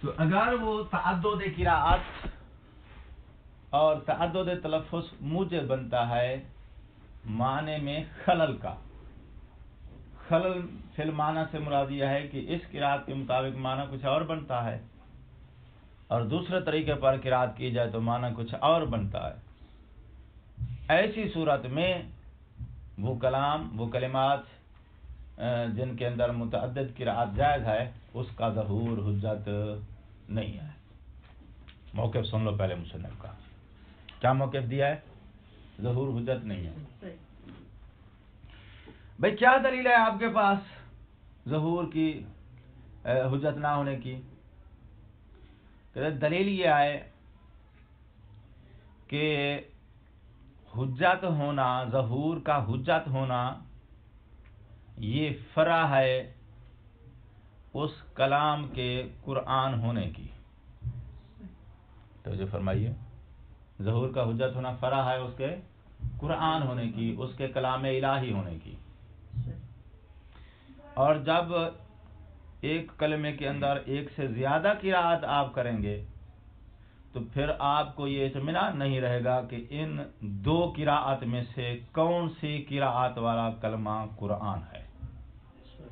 تو اگر وہ تعدد قراءت اور تعدد تلفظ موجب بنتا ہے معنی میں خلل کا، خلل فی المعنی سے مراد یہ ہے کہ اس قراءت کے مطابق معنی کچھ اور بنتا ہے اور دوسرے طریقے پر قراءت کی جائے تو معنی کچھ اور بنتا ہے. ایسی صورت میں وہ کلام، وہ کلمات جن کے اندر متعدد قراءت جائز ہے اس کا ظہور حجت نہیں ہے. موقف سن لو پہلے مصنف کا کیا موقف دیا ہے؟ ظہور حجت نہیں ہے. بھئی کیا دلیل ہے آپ کے پاس ظہور کی حجت نہ ہونے کی؟ دلیل یہ ہے کہ حجت ہونا، ظہور کا حجت ہونا یہ فرع ہے اس کلام کے قرآن ہونے کی. توجہ فرمائیے، ظہور کا حجت ہونا فرع ہے اس کے قرآن ہونے کی، اس کے کلام الہی ہونے کی. اور جب ایک کلمے کے اندر ایک سے زیادہ قراءت آپ کریں گے تو پھر آپ کو یہ اطمینان نہیں رہے گا کہ ان دو قراءت میں سے کون سی قراءت والا کلمہ قرآن ہے،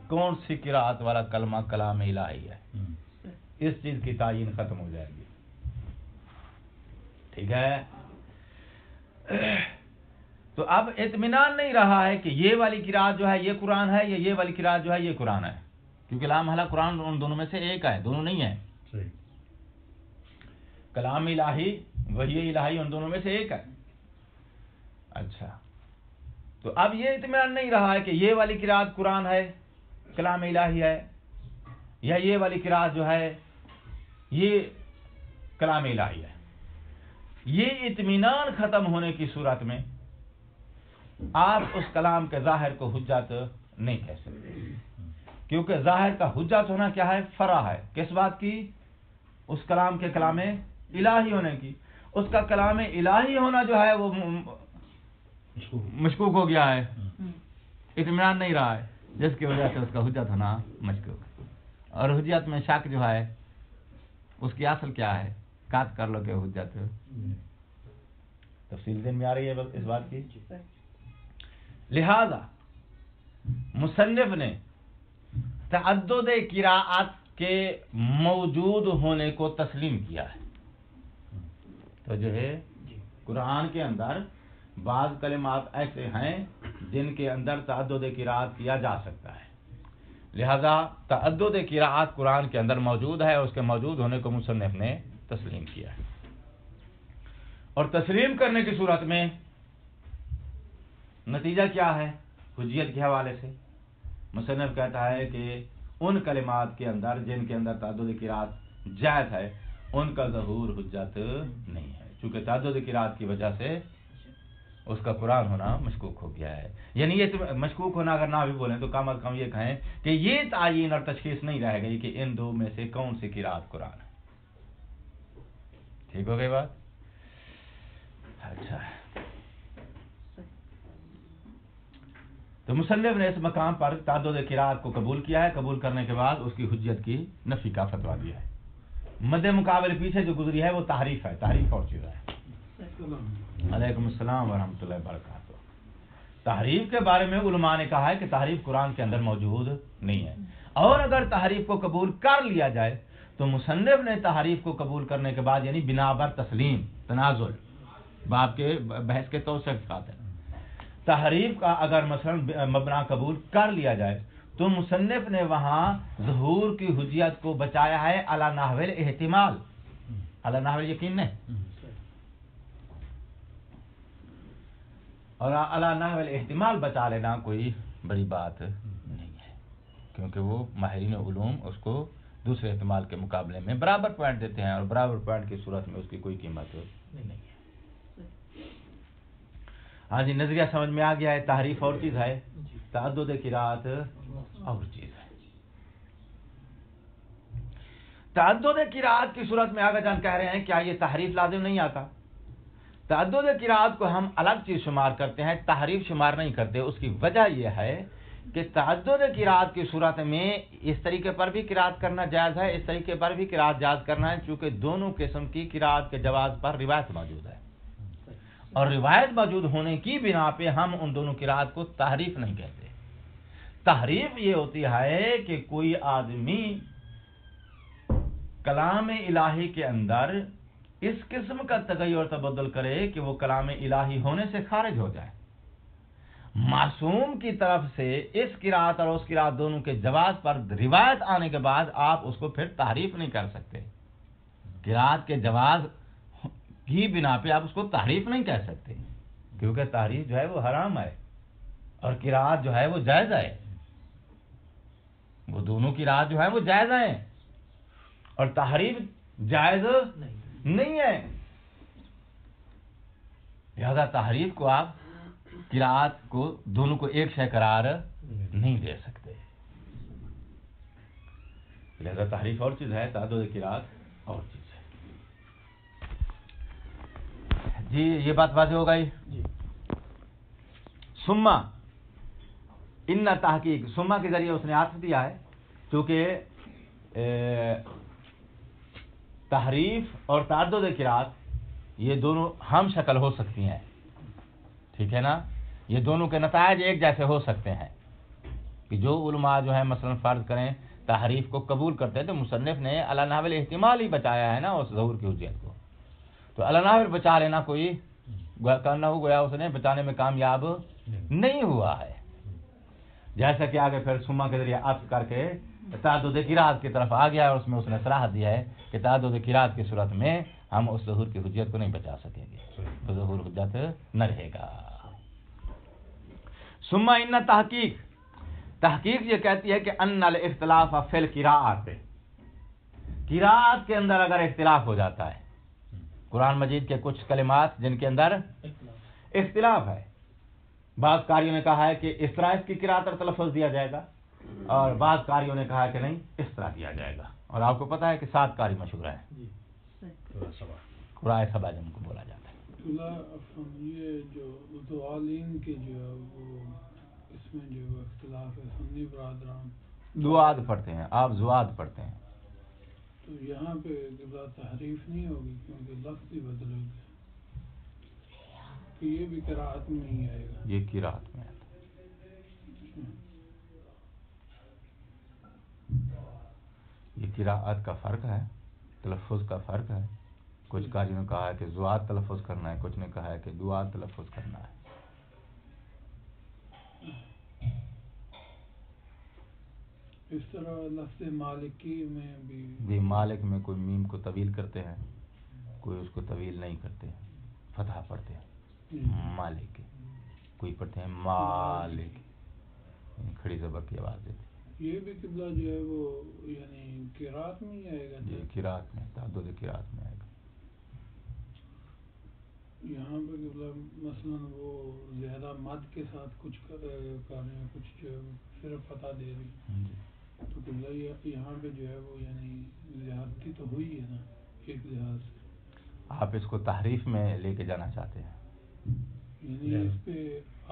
کون سی قراءت والا کلمہ کلام الہی ہے. اس چیز کی تعین ختم ہو جائے گی. ٹھیک ہے؟ تو اب اطمینان نہیں رہا ہے کہ یہ والی قراءت جو ہے یہ قرآن ہے یا یہ والی قراءت جو ہے یہ قرآن ہے، کیونکہ لا محالہ قرآن ان دونوں میں سے ایک ہے، دونوں نہیں ہیں. کلام الہی، وحی الہی ان دونوں میں سے ایک ہے. اچھا، تو اب یہ اطمینان نہیں رہا ہے کہ یہ والی قراءت قرآن ہے، کلام الہی ہے، یا یہ والی قراءت جو ہے یہ کلام الہی ہے. یہ اطمینان ختم ہونے کی صورت میں آپ اس کلام کے ظاہر کو حجت نہیں کہہ سکتے، کیونکہ ظاہر کا حجت ہونا کیا ہے؟ فرع ہے. کس بات کی؟ اس کلام کے کلام الہی ہونے کی. اس کا کلام الہی ہونا جو ہے وہ مشکوک ہو گیا ہے، اطمینان نہیں رہا ہے، جس کی وجہ سے اس کا حجت ہونا مشکوک ہے. اور حجت میں شک جو ہے اس کی اصل کیا ہے؟ قطع کر لو کہ حجت. تفصیل ذہن میں آ رہی ہے اس بات کی؟ لہذا مصنف نے تعدد قراءت کے موجود ہونے کو تسلیم کیا ہے. تو جو ہے قرآن کے اندر بعض کلمات ایسے ہیں جن کے اندر تعدد قراءت کیا جا سکتا ہے، لہذا تعدد قراءت قرآن کے اندر موجود ہے، اس کے موجود ہونے کو مصنف نے تسلیم کیا ہے. اور تسلیم کرنے کی صورت میں نتیجہ کیا ہے؟ حجیت کے حوالے سے مصنف کہتا ہے کہ ان کلمات کے اندر جن کے اندر تعدد قراءت جائز ہے ان کا ظہور حجت نہیں ہے، چونکہ تعدد قراءت کی وجہ سے اس کا قرآن ہونا مشکوک ہو گیا ہے. یعنی یہ مشکوک ہونا اگر نہ بھی بولیں تو کم از کم یہ کہیں کہ یہ تعین اور تشخیص نہیں رہ گئی کہ ان دو میں سے کون سی قراءت قرآن ہے. ٹھیک ہو گئی بات؟ اچھا، تو مصنف نے اس مقام پر تعدد قراءت کو قبول کیا ہے. قبول کرنے کے بعد اس کی حجت کی نفی کا فتویٰ دیا ہے. مد مقابل پیچھے جو گزری ہے وہ تحریف ہے. تحریف اور چیز ہے. علیکم السلام ورحمۃ اللہ وبرکاتہ. تحریف کے بارے میں علماء نے کہا ہے کہ تحریف قرآن کے اندر موجود نہیں ہے، اور اگر تحریف کو قبول کر لیا جائے تو مصنف نے تحریف کو قبول کرنے کے بعد یعنی بنا بر تسلیم تنازل باب کے بحث کے توسع کے ساتھ ہے، تحریف کا اگر مثلا مبنا قبول کر لیا جائے تو مصنف نے وہاں ظہور کی حجیت کو بچایا ہے علی نحو الاحتمال، علی نحو یقین نہیں، اور علی نحو الاحتمال بچا لینا کوئی بڑی بات نہیں ہے، کیونکہ وہ ماہرین علوم اس کو دوسرے احتمال کے مقابلے میں برابر پوائنٹ دیتے ہیں، اور برابر پوائنٹ کی صورت میں اس کی کوئی قیمت نہیں ہے. ہاں جی، نظریہ سمجھ میں آ گیا ہے. تحریف اور چیز ہے، تعدد قراءت اور چیز ہے. تعدد قراءت کی صورت میں آگے جان کہہ رہے ہیں کیا یہ تحریف لازم نہیں آتا؟ تعدد قراءت کو ہم الگ چیز شمار کرتے ہیں، تحریف شمار نہیں کرتے. اس کی وجہ یہ ہے کہ تعدد قرات کی صورت میں اس طریقے پر بھی قرات کرنا جائز ہے، اس طریقے پر بھی قرات جائز کرنا ہے، چونکہ دونوں قسم کی قرات کے جواز پر روایت موجود ہے، اور روایت موجود ہونے کی بنا پہ ہم ان دونوں قرات کو تحریف نہیں کہتے۔ تحریف یہ ہوتی ہے کہ کوئی آدمی کلام الہی کے اندر اس قسم کا تغیر اور تبدل کرے کہ وہ کلام الہی ہونے سے خارج ہو جائے۔ معصوم کی طرف سے اس قرات اور اس قرات دونوں کے جواز پر روایت آنے کے بعد آپ اس کو پھر تحریف نہیں کر سکتے۔ قرات کے جواز کی بنا پہ آپ اس کو تحریف نہیں کہہ سکتے، کیونکہ تحریف جو ہے وہ حرام ہے اور قرات جو ہے وہ جائز ہے، وہ دونوں قرات جو ہے وہ جائز ہیں اور تحریف جائز نہیں ہے۔ لہذا تحریف کو آپ قرات کو دونوں کو ایک شے قرار نہیں دے سکتے، لہذا تحریف اور چیز ہے، تعدد قرات اور چیز ہے۔ جی یہ بات واضح ہو گئی؟ ثم ان تحقیق، ثم کے ذریعے اس نے عطف دیا ہے، چونکہ تحریف اور تعدد قرات یہ دونوں ہم شکل ہو سکتی ہیں، ٹھیک ہے نا، یہ دونوں کے نتائج ایک جیسے ہو سکتے ہیں، کہ جو علماء جو ہیں مثلا فرض کریں تحریف کو قبول کرتے ہیں تو مصنف نے علی نحو الاحتمال ہی بچایا ہے نا اس ظہور کی حجت کو، تو علی نحو بچا لینا کوئی کرنا ہو گیا، اس نے بچانے میں کامیاب نہیں ہوا ہے، جیسا کہ آگے پھر ثم کے ذریعے عطف کر کے تعدد قرات کی طرف آ گیا، اور اس میں اس نے صراحت دیا ہے کہ تعدد قرات کی صورت میں ہم اس ظہور کی حجت کو نہیں بچا سکیں گے، تو ظہور حجت نہ رہے گا۔ ثم ان تحقیق یہ کہتی ہے کہ ان الاختلاف فی القراءات، قراءت کے اندر اگر اختلاف ہو جاتا ہے، قرآن مجید کے کچھ کلمات جن کے اندر اختلاف ہے، بعض قاریوں نے کہا ہے کہ اس طرح اس کی قراءت اور تلفظ دیا جائے گا، اور بعض قاریوں نے کہا کہ نہیں اس طرح دیا جائے گا، اور آپ کو پتہ ہے کہ 7 قاری مشہور ہیں، قراء سبع جن کو بولا جاتا ہے۔ یہ جو دعالین کے جو وہ اس میں جو اختلاف ہے، سنی برادران دعاد پڑھتے ہیں، آپ زواد پڑھتے ہیں، تو یہاں پہ تحریف نہیں ہوگی کیونکہ لفظ ہی بدلے گا، کہ یہ بھی قراءت میں ہی آئے گا، یہ قراءت میں آتا ہے۔ یہ قراءت کا فرق ہے، تلفظ کا فرق ہے، کچھ قاریوں نے کہا ہے کہ زواد تلفظ کرنا ہے، کچھ نے کہا ہے کہ دعاد تلفظ کرنا ہے۔ اس طرح لفظ مالکی میں بھی مالک میں کوئی میم کو طویل کرتے ہیں، کوئی اس کو طویل نہیں کرتے ہیں، فتح پڑھتے ہیں مالک، کوئی پڑھتے ہیں مالک، کھڑی زبر کی آواز دیتے ہیں۔ یہ بھی قبلہ جو ہے وہ یعنی قراءت میں ہی آئے گا، یہ قراءت میں، تعدد قراءت میں آئے گا۔ یہاں پہ قبلہ مثلا وہ زیادہ مد کے ساتھ کچھ کر رہے ہیں، کچھ جو صرف فتح دے رہی ہیں، تو قبلہ یہاں پہ جو ہے وہ یعنی زیادتی تو ہوئی ہے نا ایک لحاظ سے۔ آپ اس کو تحریف میں لے کے جانا چاہتے ہیں، یعنی اس پہ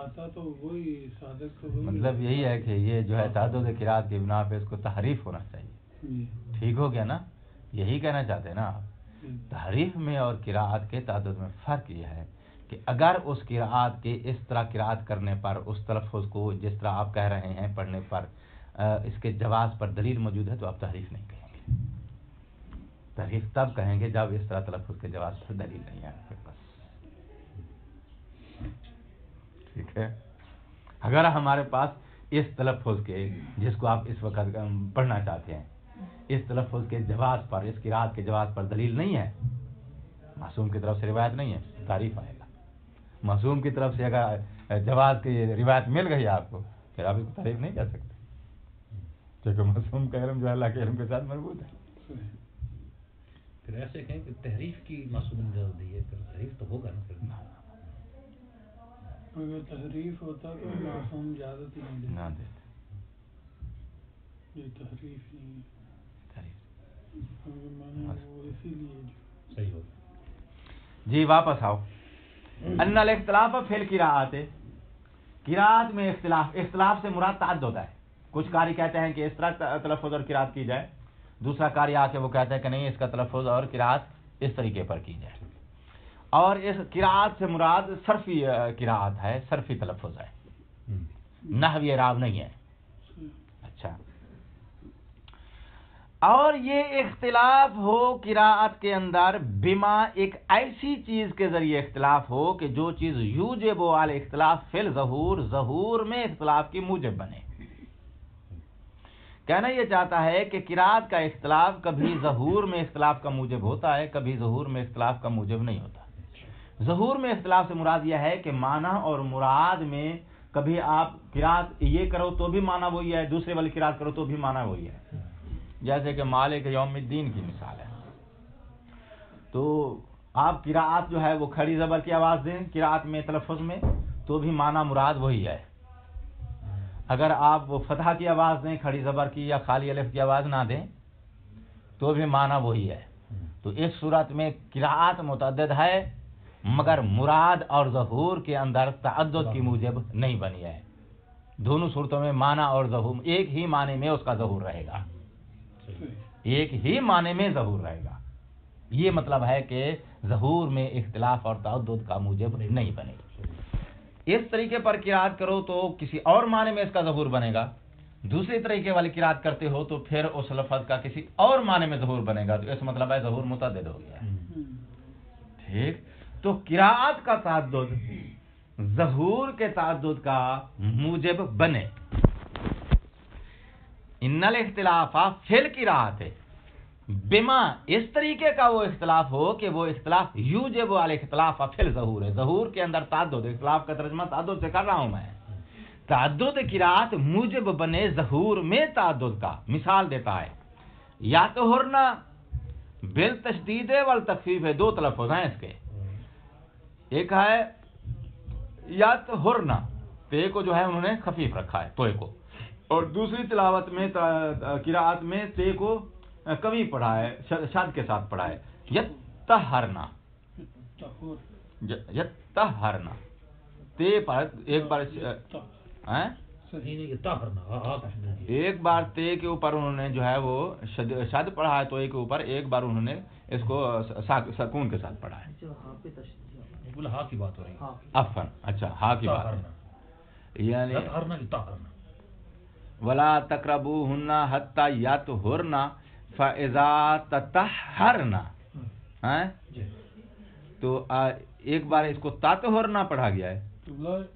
آتا تو وہی صادق تو وہی، مطلب یہی ہے کہ یہ جو ہے تعدد قراءت کی بنا پہ اس کو تحریف ہونا چاہیے، ٹھیک ہو گیا نا، یہی کہنا چاہتے ہیں نا آپ۔ تحریف میں اور قراءت کے تعدد میں فرق یہ ہے کہ اگر اس قراءت کے اس طرح قراءت کرنے پر، اس تلفظ کو جس طرح آپ کہہ رہے ہیں پڑھنے پر اس کے جواز پر دلیل موجود ہے تو آپ تحریف نہیں کہیں گے، تحریف تب کہیں گے جب اس طرح تلفظ کے جواز پر دلیل نہیں ہے آپ کے پاس، ٹھیک ہے۔ اگر ہمارے پاس اس تلفظ کے جس کو آپ اس وقت پڑھنا چاہتے ہیں، اس تلفظ کے جواز پر، اس قراءت کے جواز پر دلیل نہیں ہے، معصوم کی طرف سے روایت نہیں ہے، تعریف آئے گا۔ معصوم کی طرف سے اگر جواز کی روایت مل گئی آپ کو، پھر آپ اس کو تعریف نہیں کر سکتے، کیونکہ معصوم کا علم جو ہے اللہ کے علم کے ساتھ مربوط ہے۔ پھر ایسے کہیں کہ تحریف کی معصوم اجازت دی ہے، پھر تحریف تو ہوگا نا، پھر اگر تحریف ہوتا تو معصوم اجازت ہی نہیں دیتے، یہ تحریف نہیں ہے، میں نے وہ اسی لیے صحیح ہوگا۔ جی واپس آؤ۔ ان الاختلاف فی القراءات، قرات میں اختلاف سے مراد تعدد ہے. کچھ قاری کہتے ہیں کہ اس طرح تلفظ اور قرات کی جائے، دوسرا قاری آ کے وہ کہتا ہے کہ نہیں، اس کا تلفظ اور قرات اس طریقے پر کی جائے. اور اس قرات سے مراد صرفی قرات ہے، صرفی تلفظ ہے، نحوی اعراب نہیں ہے. اچھا، اور یہ اختلاف ہو قراءت کے اندر بما ایک ایسی چیز کے ذریعے اختلاف ہو کہ جو چیز یوجب الاختلاف فی الظہور، ظہور میں اختلاف کی موجب بنے. کہنا یہ چاہتا ہے کہ قراءت کا اختلاف کبھی ظہور میں اختلاف کا موجب ہوتا ہے، کبھی ظہور میں اختلاف کا موجب نہیں ہوتا. ظہور میں اختلاف سے مراد یہ ہے کہ معنی اور مراد میں کبھی آپ قراءت یہ کرو تو بھی معنی وہی ہے، دوسرے والی قراءت کرو تو بھی معنی وہی ہے. جیسے کہ مالک یوم الدین کی مثال ہے. تو آپ قراءت جو ہے وہ کھڑی زبر کی آواز دیں قراءت میں تلفظ میں تو بھی معنی مراد وہی ہے. اگر آپ وہ فتح کی آواز دیں کھڑی زبر کی یا خالی الف کی آواز نہ دیں تو بھی معنی وہی ہے. تو اس صورت میں قراءت متعدد ہے مگر مراد اور ظہور کے اندر تعدد کی موجب نہیں بنی ہے. دونوں صورتوں میں معنی اور ظہور ایک ہی معنی میں اس کا ظہور رہے گا، ایک ہی معنی میں ظہور رہے گا. یہ مطلب ہے کہ ظہور میں اختلاف اور تعدد کا موجب نہیں بنے گا. اس طریقے پر قرات کرو تو کسی اور معنی میں اس کا ظہور بنے گا، دوسری طریقے والی قرات کرتے ہو تو پھر اس لفظ کا کسی اور معنی میں ظہور بنے گا. تو اس مطلب ہے ظہور متعدد ہو گیا. ٹھیک، تو قرات کا تعدد ظہور کے تعدد کا موجب بنے. ان الاختلاف فی القراءت بما اس طریقے کا وہ اختلاف ہو کہ وہ اختلاف یوجب الاختلاف فی الظہور ہے. ظہور کے اندر تعدد، اختلاف کا ترجمہ تعدد سے کر رہا ہوں میں. تعدد قراءت موجب بنے ظہور میں تعدد کا. مثال دیتا ہے یا طہرنا بالتشدید والتخفیف ہے. دو تلفظ ہیں اس کے، ایک ہے یا طہرنا، تے کو جو ہے انہوں نے خفیف رکھا ہے توئے کو، اور دوسری تلاوت میں قراءت میں تے کو قوی پڑھا ہے، شد کے ساتھ پڑھا ہے. یطہرنا، یطہرنا تے پر ایک بار ایک بار تے کے اوپر انہوں نے جو ہے وہ شد پڑھا ہے توئے کے اوپر، ایک بار انہوں نے اس کو سکون کے ساتھ پڑھا ہے. ہا کی بات ہو رہی ہے. عفواً، اچھا ہا کی بات ہے. یعنی ولا تقربوهن حتى يطهرن فاذا تطهرن. تو ایک بار اس کو تطہرنا پڑھا گیا ہے.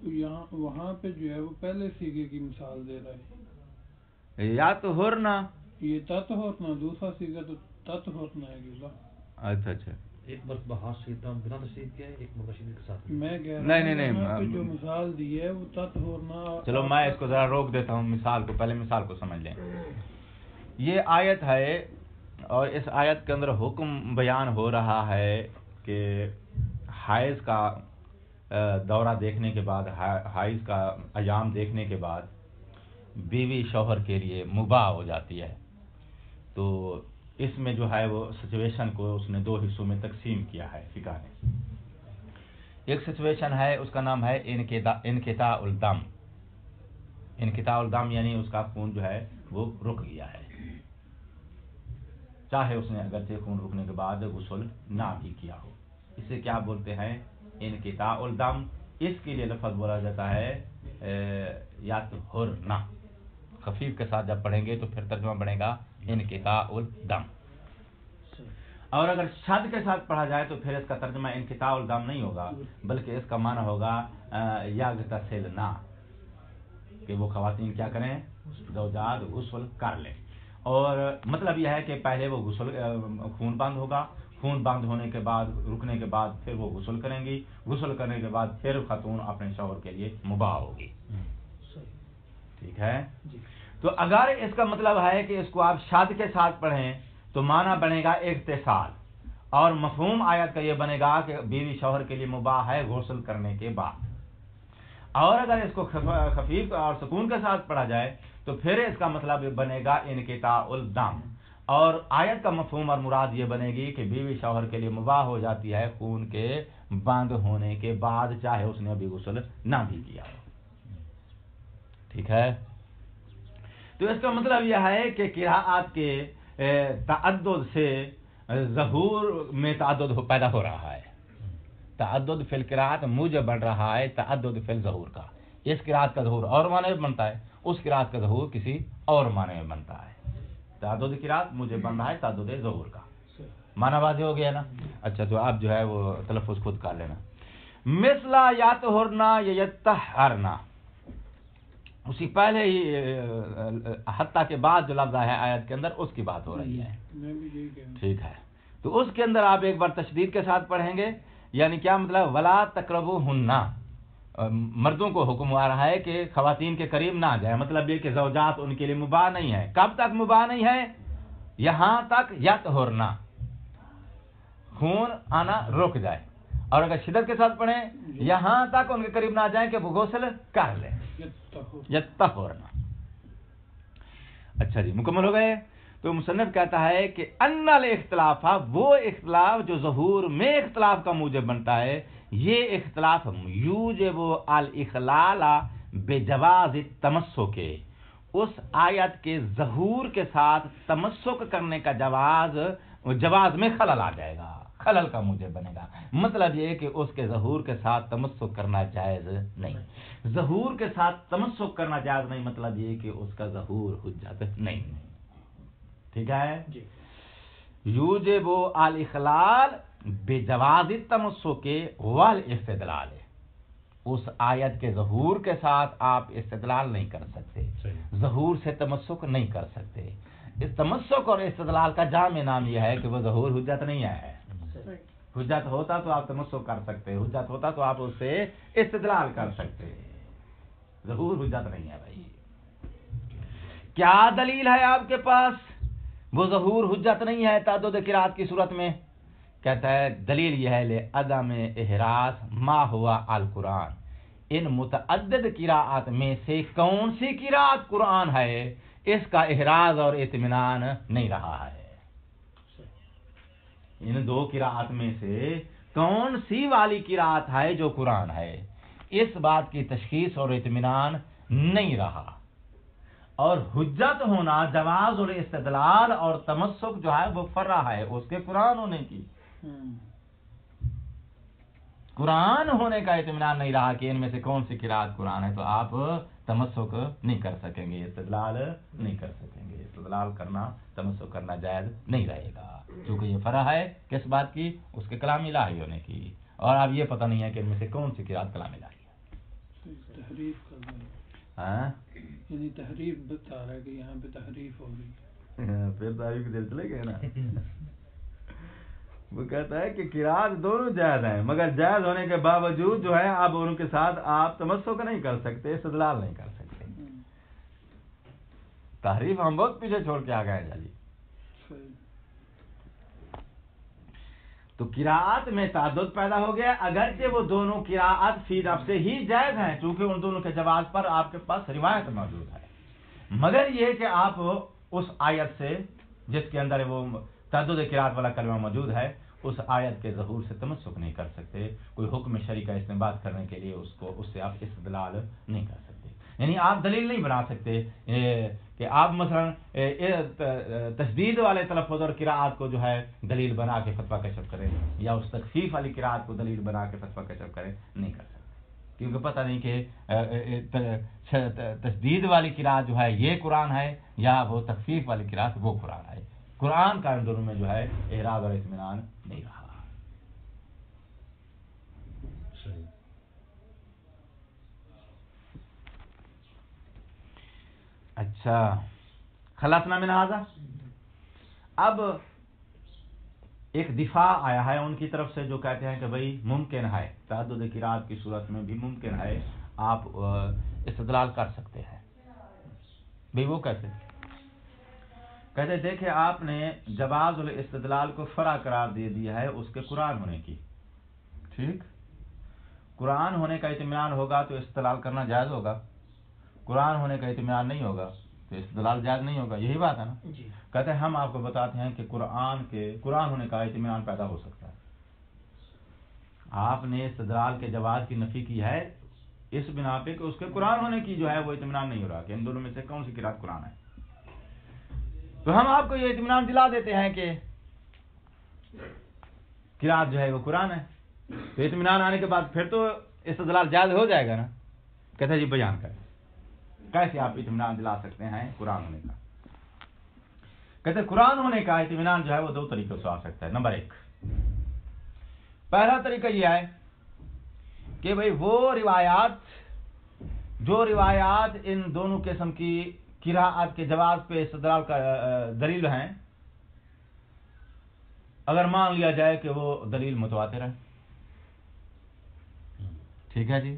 یہاں وہاں پہ جو ہے وہ پہلے سیغے کی مثال دے رہا ہے. یا طہرنا، یہ تطہرنا، دوسرا سیغہ تو تطہرنا ہے. اچھا اچھا، ایک مرتبہ ہاتھ سیدھا بنا تشدید کیا ہے، ایک مرتبہ شدید کے ساتھ. میں کہہ رہا ہوں نہیں جو مثال دی ہے وہ تطہرنا. چلو میں اس کو ذرا روک دیتا ہوں، مثال کو پہلے مثال کو سمجھ لیں. یہ آیت ہے اور اس آیت کے اندر حکم بیان ہو رہا ہے کہ حیض کا دورہ دیکھنے کے بعد، حیض کا ایام دیکھنے کے بعد بیوی شوہر کے لیے مباح ہو جاتی ہے. تو اس میں جو ہے وہ سچویشن کو اس نے دو حصوں میں تقسیم کیا ہے فقہ نے. ایک سچویشن ہے اس کا نام ہے انقطاع الدم. انقطاع الدم یعنی اس کا خون جو ہے وہ رک گیا ہے، چاہے اس نے اگرچہ خون رکنے کے بعد غسل نہ بھی کیا ہو. اسے کیا بولتے ہیں؟ انقطاع الدم. اس کے لیے لفظ بولا جاتا ہے یطہرنا. خفیف کے ساتھ جب پڑھیں گے تو پھر ترجمہ بنے گا انقطاع الدم. اور اگر شد کے ساتھ پڑھا جائے تو پھر اس کا ترجمہ انقطاع الدم نہیں ہوگا بلکہ اس کا معنی ہوگا یغتسلنا، کہ وہ خواتین کیا کریں؟ زوجات غسل کر لیں. اور مطلب یہ ہے کہ پہلے وہ غسل خون بند ہوگا، خون بند ہونے کے بعد رکنے کے بعد پھر وہ غسل کریں گی، غسل کرنے کے بعد پھر خاتون اپنے شوہر کے لیے مباح ہوگی. ٹھیک ہے. تو اگر اس کا مطلب ہے کہ اس کو آپ شاد کے ساتھ پڑھیں تو معنی بنے گا اغتسال، اور مفہوم آیت کا یہ بنے گا کہ بیوی شوہر کے لیے مباح ہے غسل کرنے کے بعد. اور اگر اس کو خفیف اور سکون کے ساتھ پڑھا جائے تو پھر اس کا مطلب بنے گا انقطاع الدم، اور آیت کا مفہوم اور مراد یہ بنے گی کہ بیوی شوہر کے لیے مباح ہو جاتی ہے خون کے بند ہونے کے بعد، چاہے اس نے ابھی غسل نہ بھی کیا ہو. ٹھیک ہے. تو اس کا مطلب یہ ہے کہ قراءات کے تعدد سے ظہور میں تعدد پیدا ہو رہا ہے. تعدد فی القراءات موجب بن رہا ہے تعدد فی الظہور کا. اس قراءت کا ظہور اور معنی میں بنتا ہے، اس قراءت کا ظہور کسی اور معنی میں بنتا ہے. تعدد قراءت موجب بن رہا ہے تعدد ظہور کا. معنی واضح ہو گیا نا. اچھا تو آپ جو ہے وہ تلفظ خود کر لینا. مثلا یطہرنا یا یطہرنا، اسی پہلے ہی حتیٰ کے بعد جو لفظ ہے آیت کے اندر اس کی بات ہو رہی ہے. ٹھیک ہے. تو اس کے اندر آپ ایک بار تشدید کے ساتھ پڑھیں گے. یعنی کیا مطلب؟ ولا تقربوہن، مردوں کو حکم آ رہا ہے کہ خواتین کے قریب نہ جائے. مطلب یہ کہ زوجات ان کے لیے مباح نہیں ہے. کب تک مباح نہیں ہے؟ یہاں تک یطہرنا، خون آنا رک جائے. اور اگر شدت کے ساتھ پڑھیں یہاں تک ان کے قریب نہ جائیں کہ وہ غسل کر لیں. یطہرنا. اچھا جی مکمل ہو گئے. تو مصنف کہتا ہے کہ ان الاختلاف، وہ اختلاف جو ظہور میں اختلاف کا موجب بنتا ہے، یہ اختلاف یوجب الاخلال بجواز التمسک، اس آیت کے ظہور کے ساتھ تمسک کرنے کا جواز میں خلل آ جائے گا، خلل کا موجب بنے گا. مطلب یہ کہ اس کے ظہور کے ساتھ تمسک کرنا جائز نہیں. ظہور کے ساتھ تمسک کرنا جائز نہیں مطلب یہ کہ اس کا ظہور حجت نہیں. ٹھیک ہے. یوجب الاخلال بجواز التمسک والاستدلال، اس آیت کے ظہور کے ساتھ آپ استدلال نہیں کر سکتے، ظہور سے تمسک نہیں کر سکتے. اس تمسک اور استدلال کا جامع نام یہ ہے کہ وہ ظہور حجت نہیں ہے. حجت ہوتا تو آپ تمسک کر سکتے، حجت ہوتا تو آپ اس سے استدلال کر سکتے. ظہور حجت نہیں ہے بھائی. کیا دلیل ہے آپ کے پاس وہ ظہور حجت نہیں ہے تعدد قراءت کی صورت میں؟ کہتا ہے دلیل یہ ہے لعدم احراز ما ہوا القرآن، ان متعدد قراءات میں سے کون سی قراءت قرآن ہے اس کا احراز اور اطمینان نہیں رہا ہے. ان دو قراءات میں سے کون سی والی قراءت ہے جو قرآن ہے، اس بات کی تشخیص اور اطمینان نہیں رہا. اور حجت ہونا جواز اور استدلال اور تمسک جو ہے وہ فرع ہے اس کے قرآن ہونے کی. قرآن ہونے کا اطمینان نہیں رہا کہ ان میں سے کون سی قراءت قرآن ہے، تو آپ تمسک نہیں کر سکیں گے، استدلال نہیں کر سکیں گے. استدلال کرنا تمسک کرنا جائز نہیں رہے گا کیونکہ یہ فرع ہے کس بات کی؟ اس کے کلام الہی ہونے کی. اور اب یہ پتہ نہیں ہے کہ ان میں سے کون سی قراءت کلام الہی ہے. تحریف کر رہے ہاں یعنی تحریف بتا رہا ہے کہ یہاں پہ تحریف ہو رہی ہے. پھر تحریف کے دل چلے گئے نا. وہ کہتا ہے کہ قراءت دونوں جائز ہیں مگر جائز ہونے کے باوجود جو ہے آپ ان کے ساتھ آپ تمسک نہیں کر سکتے، استدلال نہیں کر سکتے. تحریف ہم بہت پیچھے چھوڑ کے آ گئے جی. تو قراءت میں تعدد پیدا ہو گیا اگرچہ وہ دونوں قراءت فی نفس سے ہی جائز ہیں چونکہ ان دونوں کے جواز پر آپ کے پاس روایت موجود ہے. مگر یہ کہ آپ اس آیت سے جس کے اندر وہ تعدد قراءت والا کلمہ موجود ہے اس آیت کے ظہور سے تمسک نہیں کر سکتے. کوئی حکم شرعی کا استنباط کرنے کے لیے اس سے آپ استدلال نہیں کر سکتے. یعنی آپ دلیل نہیں بنا سکتے کہ آپ مثلا تشدید والے تلفظ اور قراءت کو جو ہے دلیل بنا کے فتویٰ کشف کریں یا اس تخفیف والی قراءت کو دلیل بنا کے فتویٰ کشف کریں، نہیں کر سکتے کیونکہ پتہ نہیں کہ تشدید والی قراءت جو ہے یہ قرآن ہے یا وہ تخفیف والی قراءت وہ قرآن ہے. قرآن کا ان دونوں میں جو ہے اعراض اور اطمینان نہیں رہا. اچھا خلصنا من ھذا. اب ایک دفاع آیا ہے ان کی طرف سے جو کہتے ہیں کہ بھئی ممکن ہے تعدد قراءت کی صورت میں بھی ممکن ہے آپ استدلال کر سکتے ہیں. بھئی وہ کہتے دیکھیں آپ نے جواز الاستدلال کو فرع قرار دے دیا ہے اس کے قرآن ہونے کی. ٹھیک، قرآن ہونے کا اطمینان ہوگا تو استدلال کرنا جائز ہوگا، قرآن ہونے کا اطمینان نہیں ہوگا تو استدلال جائز نہیں ہوگا. یہی بات ہے نا جی. کہتے ہیں ہم آپ کو بتاتے ہیں کہ قرآن ہونے کا اطمینان پیدا ہو سکتا ہے. آپ نے استدلال کے جواز کی نفی کی ہے اس بنا پہ کہ اس کے قرآن ہونے کی جو ہے وہ اطمینان نہیں ہو رہا کہ ان دونوں میں سے کون سی قرات قرآن ہے. تو ہم آپ کو یہ اطمینان دلا دیتے ہیں کہ قرات جو ہے وہ قرآن ہے. تو اطمینان آنے کے بعد پھر تو استدلال جائز ہو جائے گا نا. کہتے ہیں جی بیان کریں کیسے آپ اطمینان دلا سکتے ہیں قرآن ہونے کا. کہتے ہیں قرآن ہونے کا اطمینان جو ہے وہ دو طریقوں سے آ سکتا ہے. نمبر 1، پہلا طریقہ یہ ہے کہ بھئی وہ روایات جو روایات ان دونوں قسم کی قراءت کے جواز پہ استدلال کا دلیل ہیں، اگر مان لیا جائے کہ وہ دلیل متواتر ہے. ٹھیک ہے جی.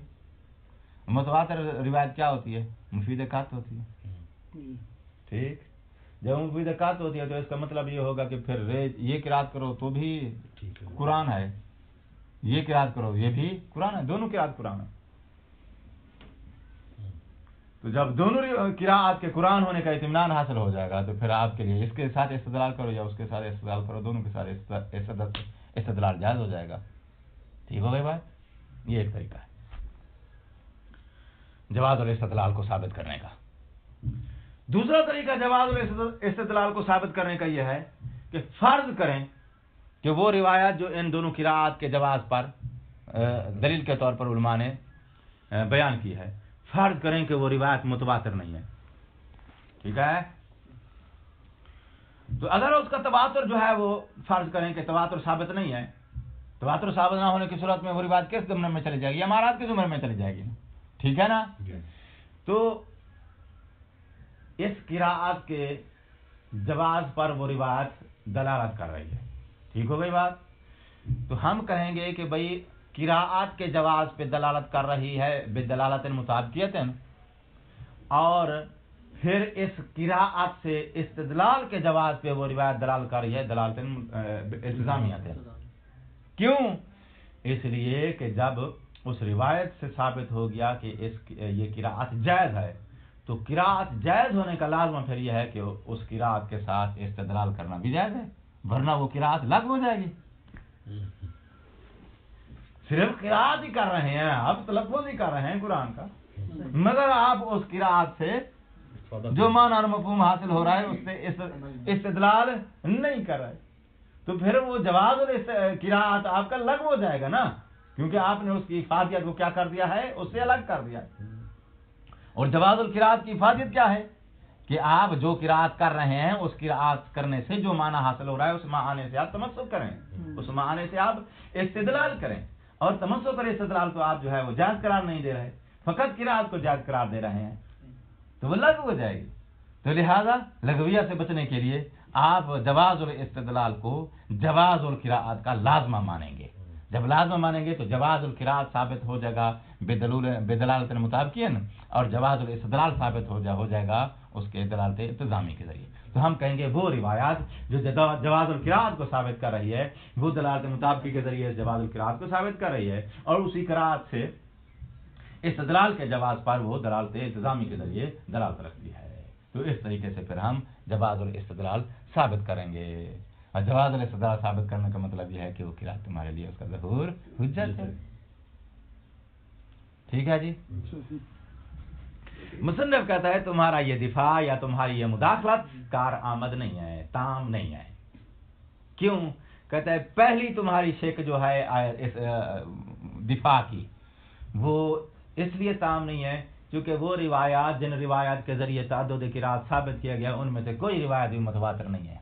متواتر روایت کیا ہوتی ہے؟ مفید قطع ہوتی ہے. ٹھیک. جب مفید قطع ہوتی ہے تو اس کا مطلب یہ ہوگا کہ پھر یہ قرات کرو تو بھی قرآن ہے، یہ قرات کرو یہ بھی قرآن ہے، دونوں قرات قرآن ہے. تو جب دونوں قراءت کے قرآن ہونے کا اطمینان حاصل ہو جائے گا تو پھر آپ کے لیے اس کے ساتھ استدلال کرو یا اس کے ساتھ استدلال کرو، دونوں کے ساتھ استدلال جائز ہو جائے گا. ٹھیک ہو گئی بات. یہ ایک طریقہ ہے جواز الاستدلال کو ثابت کرنے کا. دوسرا طریقہ جواز الاستدلال کو ثابت کرنے کا یہ ہے کہ فرض کریں کہ وہ روایات جو ان دونوں قراءات کے جواز پر دلیل کے طور پر علماء نے بیان کی ہے، فرض کریں کہ وہ روایت متواتر نہیں ہے. ٹھیک ہے. تو اگر اس کا تواتر جو ہے وہ فرض کریں کہ تواتر ثابت نہیں ہے، تواتر ثابت نہ ہونے کی صورت میں وہ روایت کس زمرے میں چلی جائے گی؟ امارات کے زمرے میں چلی جائے گی. ٹھیک ہے نا. تو اس قراءت کے جواز پر وہ روایت دلالت کر رہی ہے. ٹھیک ہو گئی بات. تو ہم کہیں گے کہ بھئی قراءت کے جواز پہ دلالت کر رہی ہے بدلالت مطابقیت، اور پھر اس قراءت سے استدلال کے جواز پہ وہ روایت دلالت کر رہی ہے دلالت التزامیت. کیوں؟ اس لیے کہ جب اس روایت سے ثابت ہو گیا کہ یہ قراءت جائز ہے تو قراءت جائز ہونے کا لازمہ پھر یہ ہے کہ اس قراءت کے ساتھ استدلال کرنا بھی جائز ہے، ورنہ وہ قراءت لغو ہو جائے گی. صرف قراءت ہی کر رہے ہیں، اب تلفظ ہی کر رہے ہیں قرآن کا، مگر آپ اس قراءت سے جو معنی اور مفہوم حاصل ہو رہا ہے اس سے استدلال نہیں کر رہے، تو پھر وہ جواز قراءت آپ کا لغو ہو جائے گا نا، کیونکہ آپ نے اس کی افادیت کو کیا کر دیا ہے؟ اس سے الگ کر دیا. اور جواز القراءت کی افادیت کیا ہے؟ کہ آپ جو قراءت کر رہے ہیں اس قراءت کرنے سے جو معنی حاصل ہو رہا ہے اس معنی سے آپ تمسک کریں، اس معنی سے آپ استدلال کریں. اور تمسک اور استدلال کو آپ جو ہے وہ جائز قرار نہیں دے رہے، فقط قراءت کو جائز قرار دے رہے ہیں، تو وہ لغو ہو جائے گی. تو لہذا لغویہ سے بچنے کے لیے آپ جواز الاستدلال کو جواز القراءت کا لازمہ مانیں گے. جب لازمہ مانیں گے تو جواز القراءت ثابت ہو جائے گا بدلالت المطابقین، اور جواز الاستدلال ثابت ہو جائے گا اس کے دلالت التزامی کے ذریعے. تو ہم کہیں گے وہ روایات جو جواز القراءت کو ثابت کر رہی ہے وہ دلالت مطابقی کے ذریعے جواز القراءت کو ثابت کر رہی ہے، اور اسی قراءت سے استدلال کے جواز پر وہ دلالت التزامی کے ذریعے دلالت رکھتی ہے. تو اس طریقے سے پھر ہم جواز الاستدلال ثابت کریں گے. اور جواز الاستدلال ثابت کرنے کا مطلب یہ ہے کہ وہ قراءت تمہارے لیے اس کا ظہور حجت ہے. ٹھیک ہے جی. مصنف کہتا ہے تمہارا یہ دفاع یا تمہاری یہ مداخلت کار آمد نہیں ہے، تام نہیں ہے. کیوں؟ کہتا ہے پہلی تمہاری شک جو ہے اس دفاع کی وہ اس لیے تام نہیں ہے کیونکہ وہ روایات جن روایات کے ذریعے تعدد قراءت ثابت کیا گیا ان میں سے کوئی روایت بھی متواتر نہیں ہے،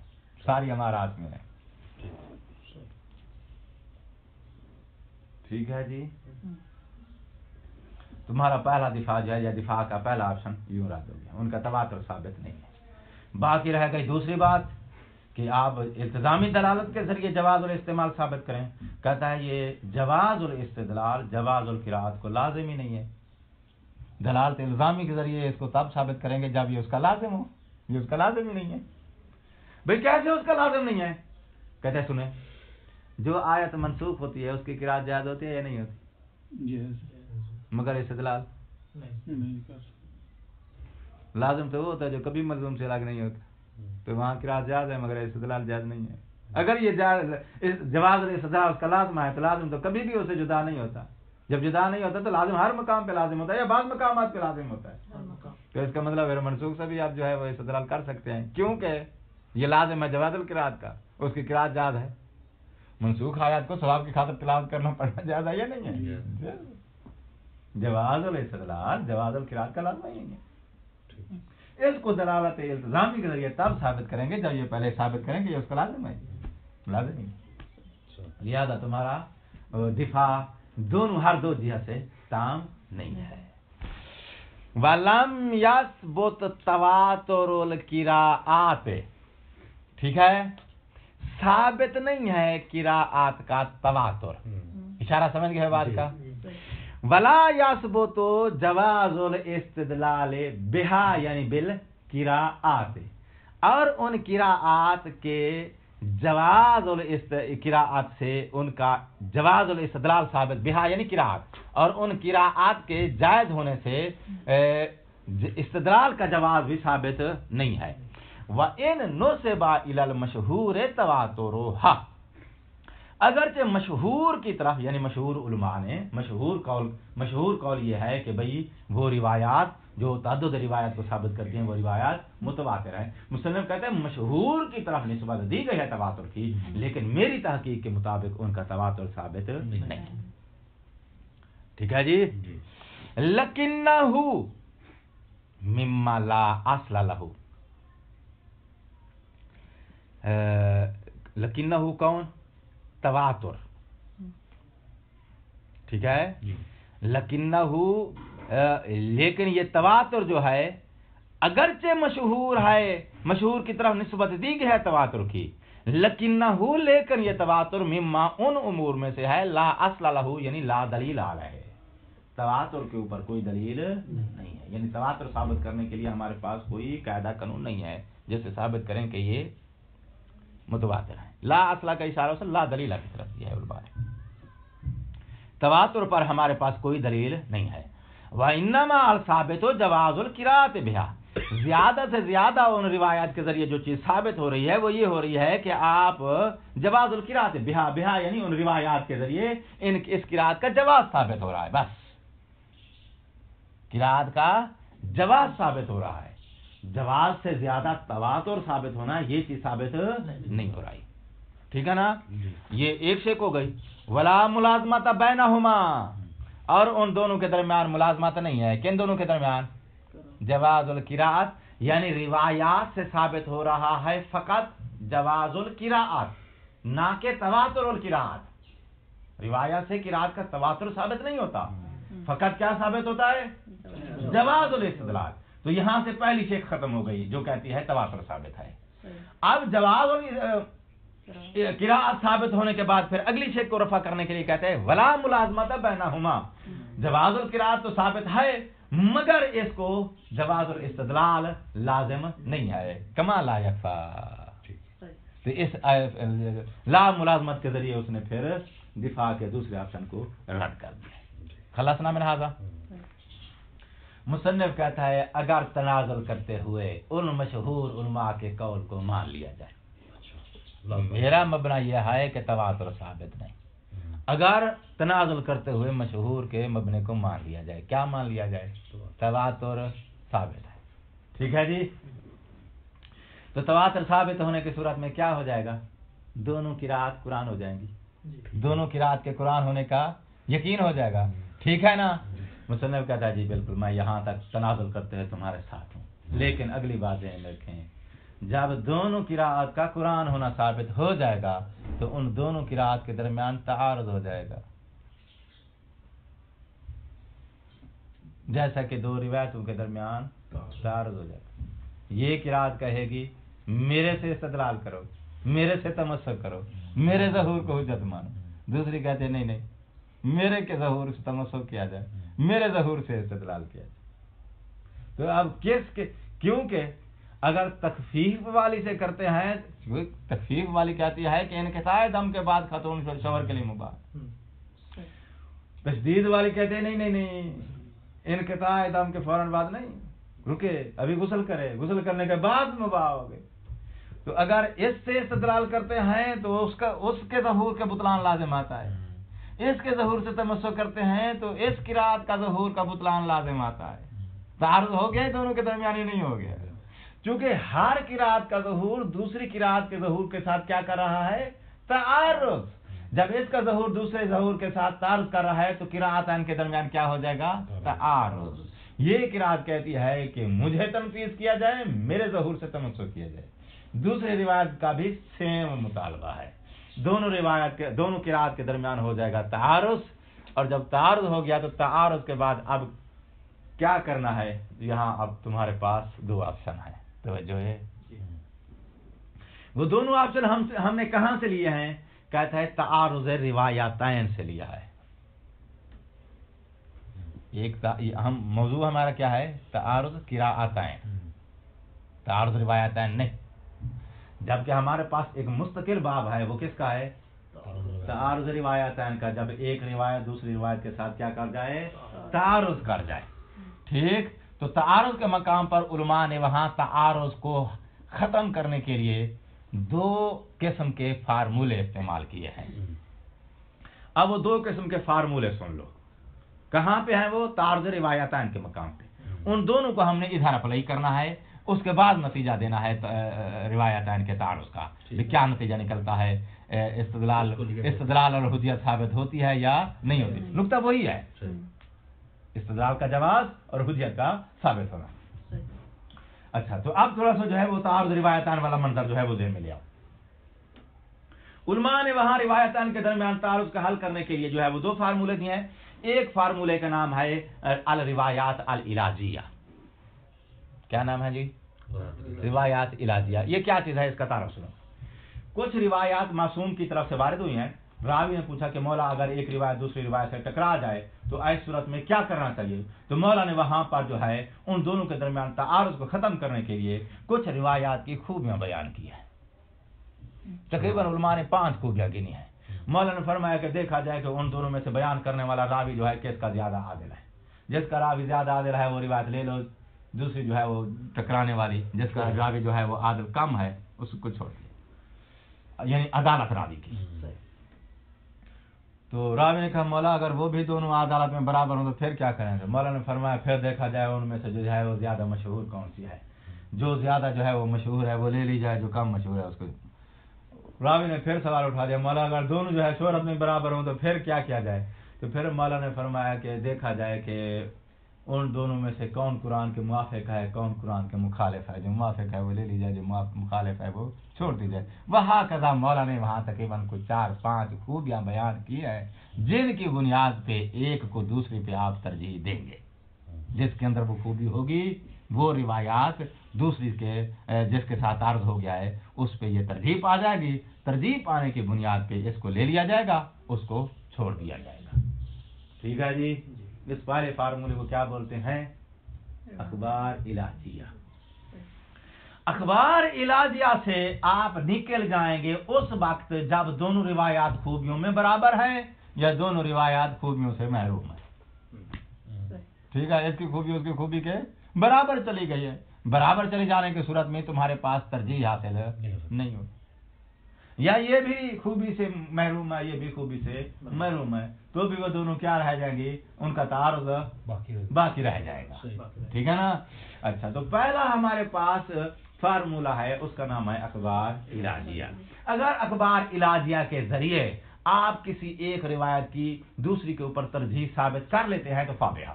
ساری امارات میں ہے. ٹھیک ہے جی. تمہارا پہلا دفاع جو ہے یا دفاع کا پہلا آپشن یوں رد ہو گیا، ان کا تواتر ثابت نہیں ہے. باقی رہ گئی دوسری بات کہ آپ التزامی دلالت کے ذریعے جواز اور استعمال ثابت کریں. کہتا ہے یہ جواز اور استدلال جواز القراءت کو لازم ہی نہیں ہے. دلالت الزامی کے ذریعے اس کو تب ثابت کریں گے جب یہ اس کا لازم ہو. یہ اس کا لازم ہی نہیں ہے. بھئی کیسے اس کا لازم نہیں ہے؟ کہتے ہیں سنیں، جو آیت منسوخ ہوتی ہے اس کی قراءت جائز ہوتی ہے یا نہیں ہوتی؟ مگر استدلال لازم تو وہ ہوتا ہے جو کبھی ملزوم سے الگ نہیں ہوتا، تو وہاں قراءت جائز ہے مگر استدلال جائز نہیں ہے. اگر یہ جواز استدلال اس کا لازمہ ہے تو لازم تو کبھی بھی اسے جدا نہیں ہوتا، جب جدا نہیں ہوتا تو لازم ہر مقام پہ لازم ہوتا ہے یا بعض مقامات پہ لازم ہوتا ہے؟ تو اس کا مطلب غیر منسوخ سے بھی آپ جو ہے وہ استدلال کر سکتے ہیں، کیونکہ یہ لازم ہے جواز القراءت کا، اس کی قراءت جائز ہے۔ منسوخ آیات کو ثواب کی خاطر تلاوت کرنا پڑنا جائز ہے یا نہیں ہے؟ جواز الاستدلال جواز القراءت کا لازم ہی ہے۔ اس کو دلالت التزامی کے ذریعے تب ثابت کریں گے جب یہ پہلے ثابت کریں کہ یہ اس کا لازم ہے، لازم ہی ہے۔ لہذا تمہارا دفاع دونوں ہر دو جہت سے تام نہیں ہے۔ وَلَمْ يَثْبُتْ تَوَاتُرُ الْقِرَاءَاتِ، ٹھیک ہے، ثابت نہیں ہے قراءات کا تواتر۔ اشارہ سمجھ گئے بات کا؟ وَلَا يَثْبُتُ جَوَازُ الْاِسْتِدْلَالِ بِهَا یعنی بالقراءات، اور ان قراءات کے جواز قراءات سے ان کا جواز الاستدلال ثابت بہا یعنی قراءت، اور ان قراءات کے جائز ہونے سے استدلال کا جواز بھی ثابت نہیں ہے۔ وَإِن نُسِبَ إِلَى الْمَشْهُورِ تَوَاتُرُهَا، اگرچہ مشہور کی طرف یعنی مشہور علماء نے مشہور قول یہ ہے کہ بھئی وہ روایات جو تعدد روایات کو ثابت کرتی ہیں وہ روایات متواتر ہیں، مصنف کہتے ہیں مشہور کی طرف نسبت دی گئی ہے تواتر کی، لیکن میری تحقیق کے مطابق ان کا تواتر ثابت نہیں۔ ٹھیک ہے جی؟ لکنہ مما لا اصل لہ، لکنہ کون؟ تواتر، ٹھیک ہے، لکنہ لیکن یہ تواتر جو ہے اگرچہ مشہور ہے، مشہور کی طرف نسبت دی گئی ہے تواتر کی، لیکنہ لیکن یہ تواتر مما ان امور میں سے ہے لا اصل لہ یعنی لا دلیل علیہ، تواتر کے اوپر کوئی دلیل نہیں ہے، یعنی تواتر ثابت کرنے کے لیے ہمارے پاس کوئی قاعدہ قانون نہیں ہے جس سے ثابت کریں کہ یہ متواتر ہے۔ لا اصلہ کا اشارہ سے لا دلیلہ کی طرف یہ ہے علماء نے، تواتر پر ہمارے پاس کوئی دلیل نہیں ہے۔ وَإِنَّمَا الثَّابِتُ جَوَازُ الْقِرَاءَةِ بِهَا، زیادہ سے زیادہ ان روایات کے ذریعے جو چیز ثابت ہو رہی ہے وہ یہ ہو رہی ہے کہ آپ جواز القراءۃ بہا یعنی ان روایات کے ذریعے اس قراءت کا جواز ثابت ہو رہا ہے، بس قراءت کا جواز ثابت ہو رہا ہے، جواز سے زیادہ تواتر ثابت ہونا یہ چیز ثابت نہیں ہو رہی، ٹھیک ہے نا؟ یہ ایک شک ہو گئی۔ ولا ملازمت بینہما، اور ان دونوں کے درمیان ملازمت نہیں ہے، کن دونوں کے درمیان؟ جواز القراءت یعنی روایات سے ثابت ہو رہا ہے فقط جواز القراءت، نہ کہ تواتر القراءت، روایات سے قراءت کا تواتر ثابت نہیں ہوتا، فقط کیا ثابت ہوتا ہے؟ جواز الاستدلال۔ تو یہاں سے پہلی شک ختم ہو گئی جو کہتی ہے تواتر ثابت ہے۔ اب جواز قراءت ثابت ہونے کے بعد پھر اگلی شک کو رفع کرنے کے لیے کہتے ہیں ولا ملازمت بینہما، جواز القراءت تو ثابت ہے مگر اس کو جواز الاستدلال لازم نہیں ہے، کما لا یکفا، تو اس لا ملازمت کے ذریعے اس نے پھر دفاع کے دوسرے آپشن کو رد کر دیا۔ خلصنا من ھذا، مصنف کہتا ہے اگر تنازل کرتے ہوئے ان مشہور علماء کے قول کو مان لیا جائے، میرا مبنا یہ ہے کہ تواتر ثابت نہیں، اگر تنازل کرتے ہوئے مشہور کے مبنے کو مان لیا جائے، کیا مان لیا جائے؟ تواتر ثابت ہے، ٹھیک ہے جی؟ تو تواتر ثابت ہونے کی صورت میں کیا ہو جائے گا؟ دونوں قراءت قرآن ہو جائیں گی، دونوں قراءت کے قرآن ہونے کا یقین ہو جائے گا، ٹھیک ہے نا؟ مصنف کہتا ہے جی بالکل میں یہاں تک تنازل کرتے ہوئے تمہارے ساتھ ہوں، لیکن اگلی بات ذہن رکھیں، جب دونوں قراءت کا قرآن ہونا ثابت ہو جائے گا تو ان دونوں قراءت کے درمیان تعارض ہو جائے گا، جیسا کہ دو روایتوں کے درمیان تعارض ہو جائے گا، یہ قراءت کہے گی میرے سے استدلال کرو، میرے سے تمسک کرو، میرے ظہور کو حجت مانو، دوسری کہتے نہیں نہیں میرے کے ظہور سے تمسک کیا جائے، میرے ظہور سے استدلال کیا جائے۔ تو اب کس کے، کیونکہ اگر تخفیف والی سے کرتے ہیں، تخفیف والی کہتی ہے کہ انقطاع دم کے بعد خاتون شوہر کے لیے مباح، تشدید والی کہتے ہیں نہیں نہیں نہیں انقطاع دم کے فوراً بعد نہیں، رکے ابھی غسل کرے، غسل کرنے کے بعد مباح ہو گئے۔ تو اگر اس سے استدلال کرتے ہیں تو اس کے ظہور کے بطلان لازم آتا ہے، اس کے ظہور سے تمسک کرتے ہیں تو اس قرات کا ظہور کا بطلان لازم آتا ہے. تعارض ہو گیا دونوں کے درمیان ہی نہیں ہو گیا. چونکہ ہر قرات کا ظہور دوسری قرات کے ظہور کے ساتھ کیا کر رہا ہے؟ تعارض. جب اس کا ظہور دوسرے ظہور کے ساتھ تعارض کر رہا ہے تو قراتین کے درمیان کیا ہو جائے گا؟ تعارض. یہ قرات کہتی ہے کہ مجھے تنفیذ کیا جائے، میرے ظہور سے تمسک کیا جائے. دوسری روایت کا بھی سیم مطالبہ ہے. دونوں قرات کے درمیان ہو جائے گا تعارض. اور جب تعارض ہو گیا تو تعارض کے بعد اب کیا کرنا ہے؟ یہاں اب تمہارے پاس دو آپشن ہے. توجہ ہے. وہ دونوں آپشن ہم نے کہاں سے لیے ہیں؟ کہتا ہے تعارض روایتین سے لیا ہے. ہم موضوع ہمارا کیا ہے؟ تعارض قراءتین، تعارض روایتین نہیں. جبکہ ہمارے پاس ایک مستقل باب ہے، وہ کس کا ہے؟ تعارض روایتین کا. جب ایک روایت دوسری روایت کے ساتھ کیا کر جائے؟ تعارض کر جائے. ٹھیک. تو تعارض کے مقام پر علماء نے وہاں تعارض کو ختم کرنے کے لیے دو قسم کے فارمولے استعمال کیے ہیں. اب وہ دو قسم کے فارمولے سن لو. کہاں پہ ہیں وہ؟ تعارض روایتین کے مقام پہ. ان دونوں کو ہم نے ادھر اپلائی کرنا ہے، اس کے بعد نتیجہ دینا ہے روایتین کے تعارض کا. کیا نتیجہ نکلتا ہے؟ استدلال اور حجت ثابت ہوتی ہے یا نہیں ہوتی. نقطہ وہی ہے، استدلال کا جواز اور حجت کا ثابت ہونا. اچھا، تو اب تھوڑا سا جو ہے وہ تعارض روایتان والا منظر جو ہے وہ ذہن میں لے آؤ. علماء نے وہاں روایتان کے درمیان تعارض کا حل کرنے کے لیے جو ہے وہ دو فارمولے دیے ہیں. ایک فارمولے کا نام ہے الروایات العلاجیہ. کیا نام ہے جی؟ روایات علاجیہ. یہ کیا چیز ہے؟ اس کا تعارف سنو. کچھ روایات معصوم کی طرف سے وارد ہوئی ہیں. راوی نے پوچھا کہ مولا اگر ایک روایت دوسری روایت سے ٹکرا جائے تو ایسی صورت میں کیا کرنا چاہیے؟ تو مولا نے وہاں پر جو ہے ان دونوں کے درمیان تعارض کو ختم کرنے کے لیے کچھ روایات کی خوبیاں بیان کی ہیں. تقریباً علماء نے 5 خوبیاں گنی ہیں. مولا نے فرمایا کہ دیکھا جائے کہ ان دونوں میں سے بیان کرنے والا راوی جو ہے کس کا زیادہ عادل ہے. جس کا راوی زیادہ عادل ہے وہ روایت لے لو. دوسری جو ہے وہ ٹکرانے والی، جس کا راوی جو ہے وہ عادل کم ہے اس کو چھوڑ دیا، یعنی عدالت راوی کی. تو راوی نے کہا مولا اگر وہ بھی دونوں عدالت میں برابر ہوں تو پھر کیا کریں گے؟ مولا نے فرمایا پھر دیکھا جائے ان میں سے جو ہے وہ زیادہ مشہور کون سی ہے. جو زیادہ جو ہے وہ مشہور ہے وہ لے لی جائے، جو کم مشہور ہے اس کو. راوی نے پھر سوال اٹھا دیا مولا اگر دونوں جو ہے شہرت میں برابر ہوں تو پھر کیا کیا جائے؟ تو پھر مولا نے فرمایا کہ دیکھا جائے کہ ان دونوں میں سے کون قرآن کے موافق ہے، کون قرآن کے مخالف ہے. جو موافق ہے وہ لے لی جائے، جو مخالف ہے وہ چھوڑ دی جائے. وہاں کذا مولا نے وہاں تقریباً کچھ 4-5 خوبیاں بیان کی ہیں جن کی بنیاد پہ ایک کو دوسری پہ آپ ترجیح دیں گے. جس کے اندر وہ خوبی ہوگی وہ روایات دوسری کے جس کے ساتھ عرض ہو گیا ہے اس پہ یہ ترجیح آ جائے گی. ترجیح پانے کی بنیاد پہ اس کو لے لیا جائے گا، اس کو چھوڑ دیا جائے گا. ٹھیک ہے جی. اس پہلے فارمولے کو کیا بولتے ہیں؟ اخبار علاجیہ. اخبار علاجیہ سے آپ نکل جائیں گے اس وقت جب دونوں روایات خوبیوں میں برابر ہیں یا دونوں روایات خوبیوں سے محروم ہیں. ٹھیک ہے. اس کی خوبی اس کی خوبی کے برابر چلی گئی ہے. برابر چلے جانے کی صورت میں تمہارے پاس ترجیح حاصل نہیں ہوتی. یا یہ بھی خوبی سے محروم ہے، یہ بھی خوبی سے محروم ہے، تو بھی وہ دونوں کیا رہ جائیں گی؟ ان کا تعارض باقی رہ جائے گا. ٹھیک ہے نا. اچھا، تو پہلا ہمارے پاس فارمولہ ہے، اس کا نام ہے اخبار علاجیہ. اگر اخبار علاجیہ کے ذریعے آپ کسی ایک روایت کی دوسری کے اوپر ترجیح ثابت کر لیتے ہیں تو فابہہ.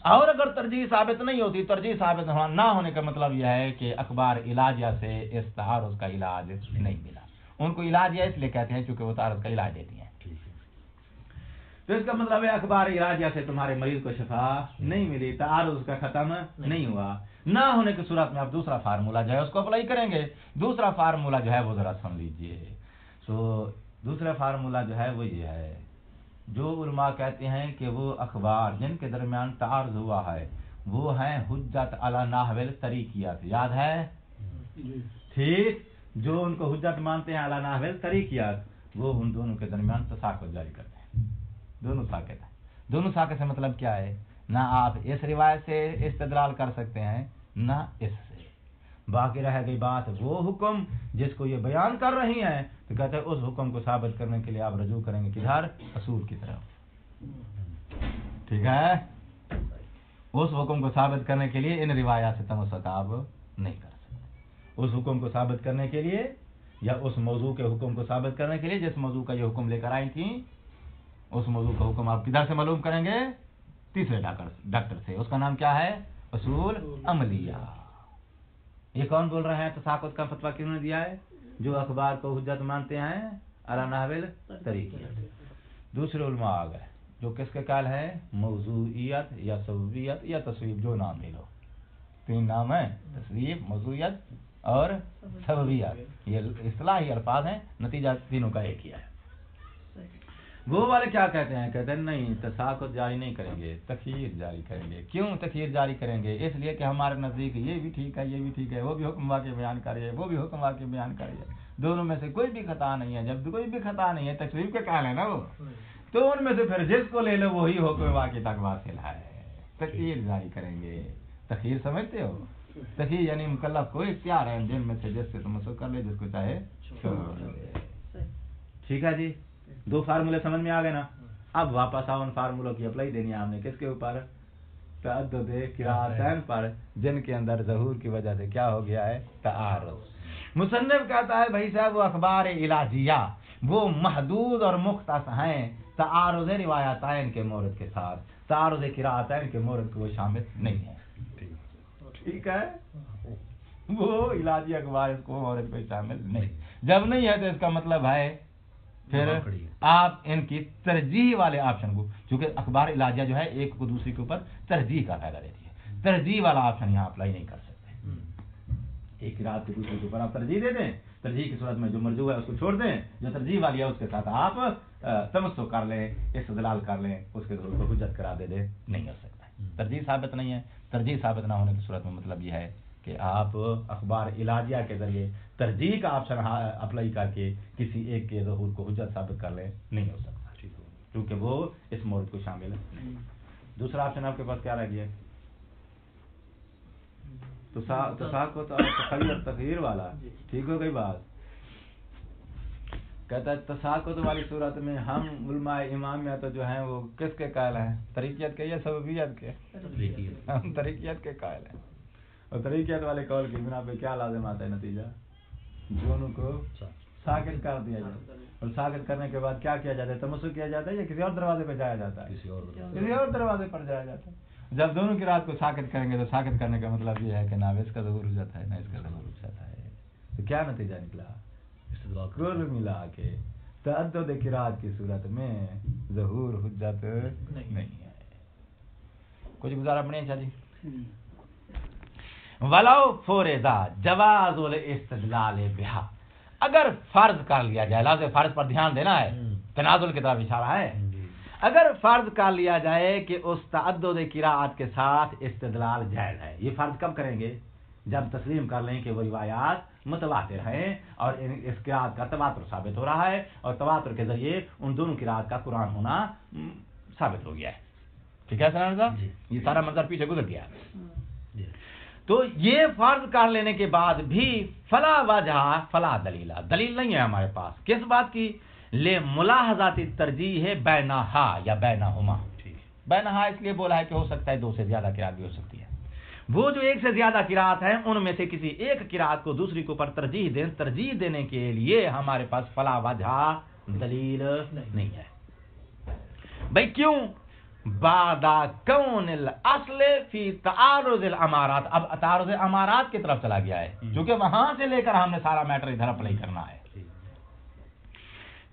اور اگر ترجیح ثابت نہیں ہوتی، ترجیح ثابت نہ ہونے کا مطلب یہ ہے کہ اخبار علاجیہ سے اس تعارض کا علاج نہیں ملا. ان کو علاج اس لیے کہتے ہیں چونکہ وہ تعارض کا علاج دیتی ہیں. تو اس کا مطلب ہے اخبار علاجیہ سے تمہارے مریض کو شفا نہیں ملی، تعارض کا ختم نہیں ہوا. نہ ہونے کی صورت میں آپ دوسرا فارمولہ جو ہے اس کو اپلائی کریں گے. دوسرا فارمولہ جو ہے وہ ذرا سن لیجئے. تو دوسرا فارمولہ جو ہے وہ یہ ہے، جو علماء کہتے ہیں کہ وہ اخبار جن کے درمیان تعارض ہوا ہے وہ ہیں حجت علی نحو الطریقیات. یاد ہے؟ ٹھیک. جو ان کو حجت مانتے ہیں علی نحو الطریقیات وہ ان دونوں کے درمیان تساقط جاری کرتے ہیں. دونوں ساقط ہیں. دونوں ساقط سے مطلب کیا ہے؟ نہ آپ اس روایت سے استدلال کر سکتے ہیں نہ اس سے. باقی رہ گئی بات وہ حکم جس کو یہ بیان کر رہی ہیں، تو کہتے ہیں اس حکم کو ثابت کرنے کے لیے آپ رجوع کریں گے کدھر؟ اصول کی طرف، ٹھیک ہے؟ اس حکم کو ثابت کرنے کے لیے ان روایات سے تمسک آپ نہیں کر سکتے۔ اس حکم کو ثابت کرنے کے لیے یا اس موضوع کے حکم کو ثابت کرنے کے لیے جس موضوع کا یہ حکم لے کر آئی تھیں، اس موضوع کا حکم آپ کدھر سے معلوم کریں گے؟ تیسرے ڈاکٹر سے، اس کا نام کیا ہے؟ اصول عملیہ۔ یہ کون بول رہے ہیں؟ تساقط کا فتویٰ کیوں نے دیا ہے؟ جو اخبار کو حجت مانتے ہیں علی نحو طریقیت۔ دوسرے علماء آ گئے جو کس کے قائل ہے؟ موضوعیت یا سببیت یا تصویب، جو نام لے لو، تین نام ہیں، تصویب، موضوعیت اور سببیت، یہ اصطلاحی الفاظ ہیں، نتیجہ تینوں کا ایک ہی ہے۔ وہ والے کیا کہتے ہیں؟ کہتے ہیں نہیں، تساقط جاری نہیں کریں گے، تخییر جاری کریں گے۔ کیوں تخییر جاری کریں گے؟ اس لیے کہ ہمارے نزدیک یہ بھی ٹھیک ہے، یہ بھی ٹھیک ہے، وہ بھی حکم واقع بیان کر رہی ہے، وہ بھی حکم واقع بیان کر رہی ہے، دونوں میں سے کوئی بھی خطا نہیں ہے۔ جب کوئی بھی خطا نہیں ہے، تصویب کے قائل ہے نا وہ، تو ان میں سے پھر جس کو لے لو وہی حکم واقع تک واصل ہے۔ تخییر جاری کریں گے۔ تخییر سمجھتے ہو؟ تخییر یعنی مکلف کو اختیار ہے جن میں سے جس سے تمسک کر لے، جس کو چاہے چھوڑ دے۔ ٹھیک ہے جی، دو فارمولے سمجھ میں آ گئے نا؟ اب واپس آؤ ان فارمولوں کی اپلائی دینی ہے ہم نے کس کے اوپر؟ تعدد قراءتین پر، جن کے اندر ظہور کی وجہ سے کیا ہو گیا ہے؟ تعارض۔ مصنف کہتا ہے بھائی صاحب وہ اخبار علاجیہ وہ محدود اور مختص ہیں تعارض روایتین کے مورد کے ساتھ، تعارض قراءتین کے مورد کو وہ شامل نہیں ہے۔ ٹھیک ہے، وہ علاجی اخبار اس کو مورد کو شامل نہیں، جب نہیں ہے تو اس کا مطلب ہے پھر آپ ان کی ترجیح والے آپشن کو، چونکہ اخبار علاجیہ جو ہے ایک کو دوسری کے اوپر ترجیح کا فائدہ دیتی ہے، ترجیح والا آپشن یہاں اپلائی نہیں کر سکتے۔ ایک قرات کو دوسرے کے اوپر آپ ترجیح دے دیں، ترجیح کی صورت میں جو مرجوع ہے اس کو چھوڑ دیں، جو ترجیح والی ہے اس کے ساتھ آپ تمسک کر لیں، استدلال کر لیں، اس کے ظہور کو حجت قرار دے دیں، نہیں ہو سکتا۔ ترجیح ثابت نہیں ہے، ترجیح ثابت نہ ہونے کی صورت میں مطلب یہ ہے کہ آپ اخبار علاجیہ کے ذریعے ترجیح کا آپشن اپلائی کر کے کسی ایک کے ظہور کو حجت ثابت کر لیں، نہیں ہو سکتا، کیونکہ وہ اس مورد کو شامل نہیں۔ دوسرا آپشن آپ کے پاس کیا رہ گیا؟ تساقط اور تخییر والا، ٹھیک ہو گئی بات؟ کہتا ہے تساقط والی صورت میں ہم علماء امامیہ تو جو ہیں وہ کس کے قائل ہیں؟ طریقیت کے یا سببیت کے؟ ہم طریقیت کے قائل ہیں، اور طریقیت والے قول کی بنا پہ کیا لازم آتا ہے نتیجہ؟ دونوں کو ساکت کر دیا جائے، اور ساکت کرنے کے بعد کیا کیا جاتا ہے؟ تمسک کیا جاتا ہے یا کسی اور دروازے پہ جایا جاتا ہے؟ کسی اور دروازے پر جایا جاتا ہے۔ جب دونوں کی رات کو ساکت کریں گے تو ساکت کرنے کا مطلب یہ ہے کہ نہ اس کا ظہور حجت ہے نہ اس کا ظہور حجت ہے، تو کیا نتیجہ نکلا؟ کل ملا کے تعدد قرات کی صورت میں ظہور حجت نہیں ہے۔ کچھ گزارا پڑے اچھا جی؟ ولو فرضا جواز الاستدلال بہا، اگر فرض کر لیا جائے، لازم فرض پر دھیان دینا ہے، تنازل کی طرف اشارہ ہے، اگر فرض کر لیا جائے کہ اس تعدد قراءت کے ساتھ استدلال جائز ہے، یہ فرض کب کریں گے؟ جب تسلیم کر لیں کہ وہ روایات متواتر ہیں اور اس قراءت کا تواتر ثابت ہو رہا ہے، اور تواتر کے ذریعے ان دونوں قراءت کا قرآن ہونا ثابت ہو گیا ہے۔ ٹھیک ہے سلام صاحب، یہ سارا منظر پیچھے گزر گیا ہے۔ تو یہ فرض کر لینے کے بعد بھی فلا وجہ فلا دلیل، دلیل نہیں ہے ہمارے پاس، کس بات کی؟ لے ملاحظات ترجیح ہے بینہا یا بینہما، بینہا اس لیے بولا ہے کہ ہو سکتا ہے دو سے زیادہ قراءت بھی ہو سکتی ہے، وہ جو ایک سے زیادہ قراءت ہیں ان میں سے کسی ایک قراءت کو دوسری کے اوپر ترجیح دیں، ترجیح دینے کے لیے ہمارے پاس فلا وجہ دلیل نہیں ہے۔ بھائی کیوں؟ بعد کون الاصل فی تعارض الامارات، اب تعارض امارات کی طرف چلا گیا ہے، کیونکہ وہاں سے لے کر ہم نے سارا میٹر ادھر اپلائی کرنا ہے،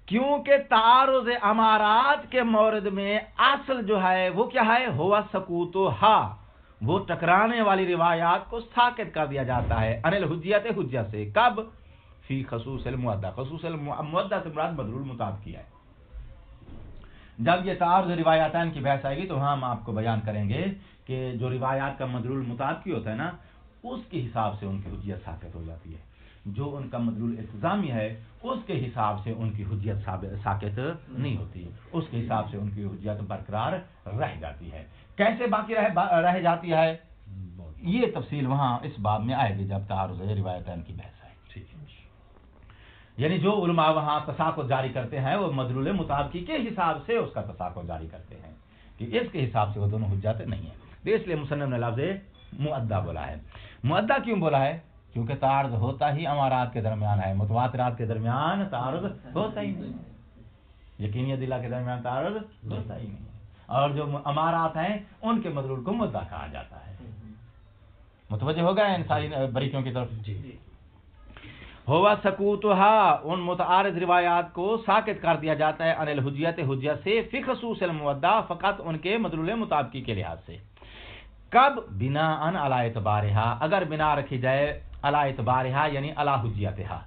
کیونکہ تعارض امارات کے مورد میں اصل جو ہے وہ کیا ہے؟ ہوا سکوتھا، وہ ٹکرانے والی روایات کو ساکت کر دیا جاتا ہے ان الحجیت، حجت سے، کب؟ فی خصوص المعدہ، خصوص المعدہ سے مراد بدل المطابق کیا ہے۔ جب یہ تعارض روایاتین کی بحث آئے گی تو ہم آپ کو بیان کریں گے کہ جو روایات کا مدلول المطابقی ہوتا ہے نا، اس کے حساب سے ان کی حجیت ثابت ہو جاتی ہے، جو ان کا مدلول التزامی ہے اس کے حساب سے ان کی حجیت ثابت نہیں ہوتی، اس کے حساب سے ان کی حجیت برقرار رہ جاتی ہے۔ کیسے باقی رہ جاتی ہے؟ یہ تفصیل وہاں اس باب میں آئے گی جب تعارض روایتین کی بحث آئے. ٹھیک ہے. یعنی جو علماء وہاں تساقط جاری کرتے ہیں وہ مدلول مطابقی کے حساب سے اس کا تساقط جاری کرتے ہیں کہ اس کے حساب سے وہ دونوں حجت نہیں ہیں. اس لیے مصنف نے لفظ مؤدہ بولا ہے. مؤدہ کیوں بولا ہے؟ کیونکہ تعارض ہوتا ہی امارات کے درمیان ہے، متواترات کے درمیان تعارض ہوتا ہی نہیں، یقینی ادلہ کے درمیان تعارض ہوتا ہی نہیں، اور جو امارات ہیں ان کے مدلول کو مدعا کہا جاتا ہے. متوجہ ہو گئے ان ساری بریکیوں کی طرف؟ جی. ہوا سکوتها، ان متعارض روایات کو ساکت کر دیا جاتا ہے عن الحجیت، حجت سے، فی خصوص المودع، فقط ان کے مدلول مطابقی کے لحاظ سے. کب؟ بناء علی اعتبارها، اگر بنا رکھی جائے علی اعتبارها یعنی علی حجیتها،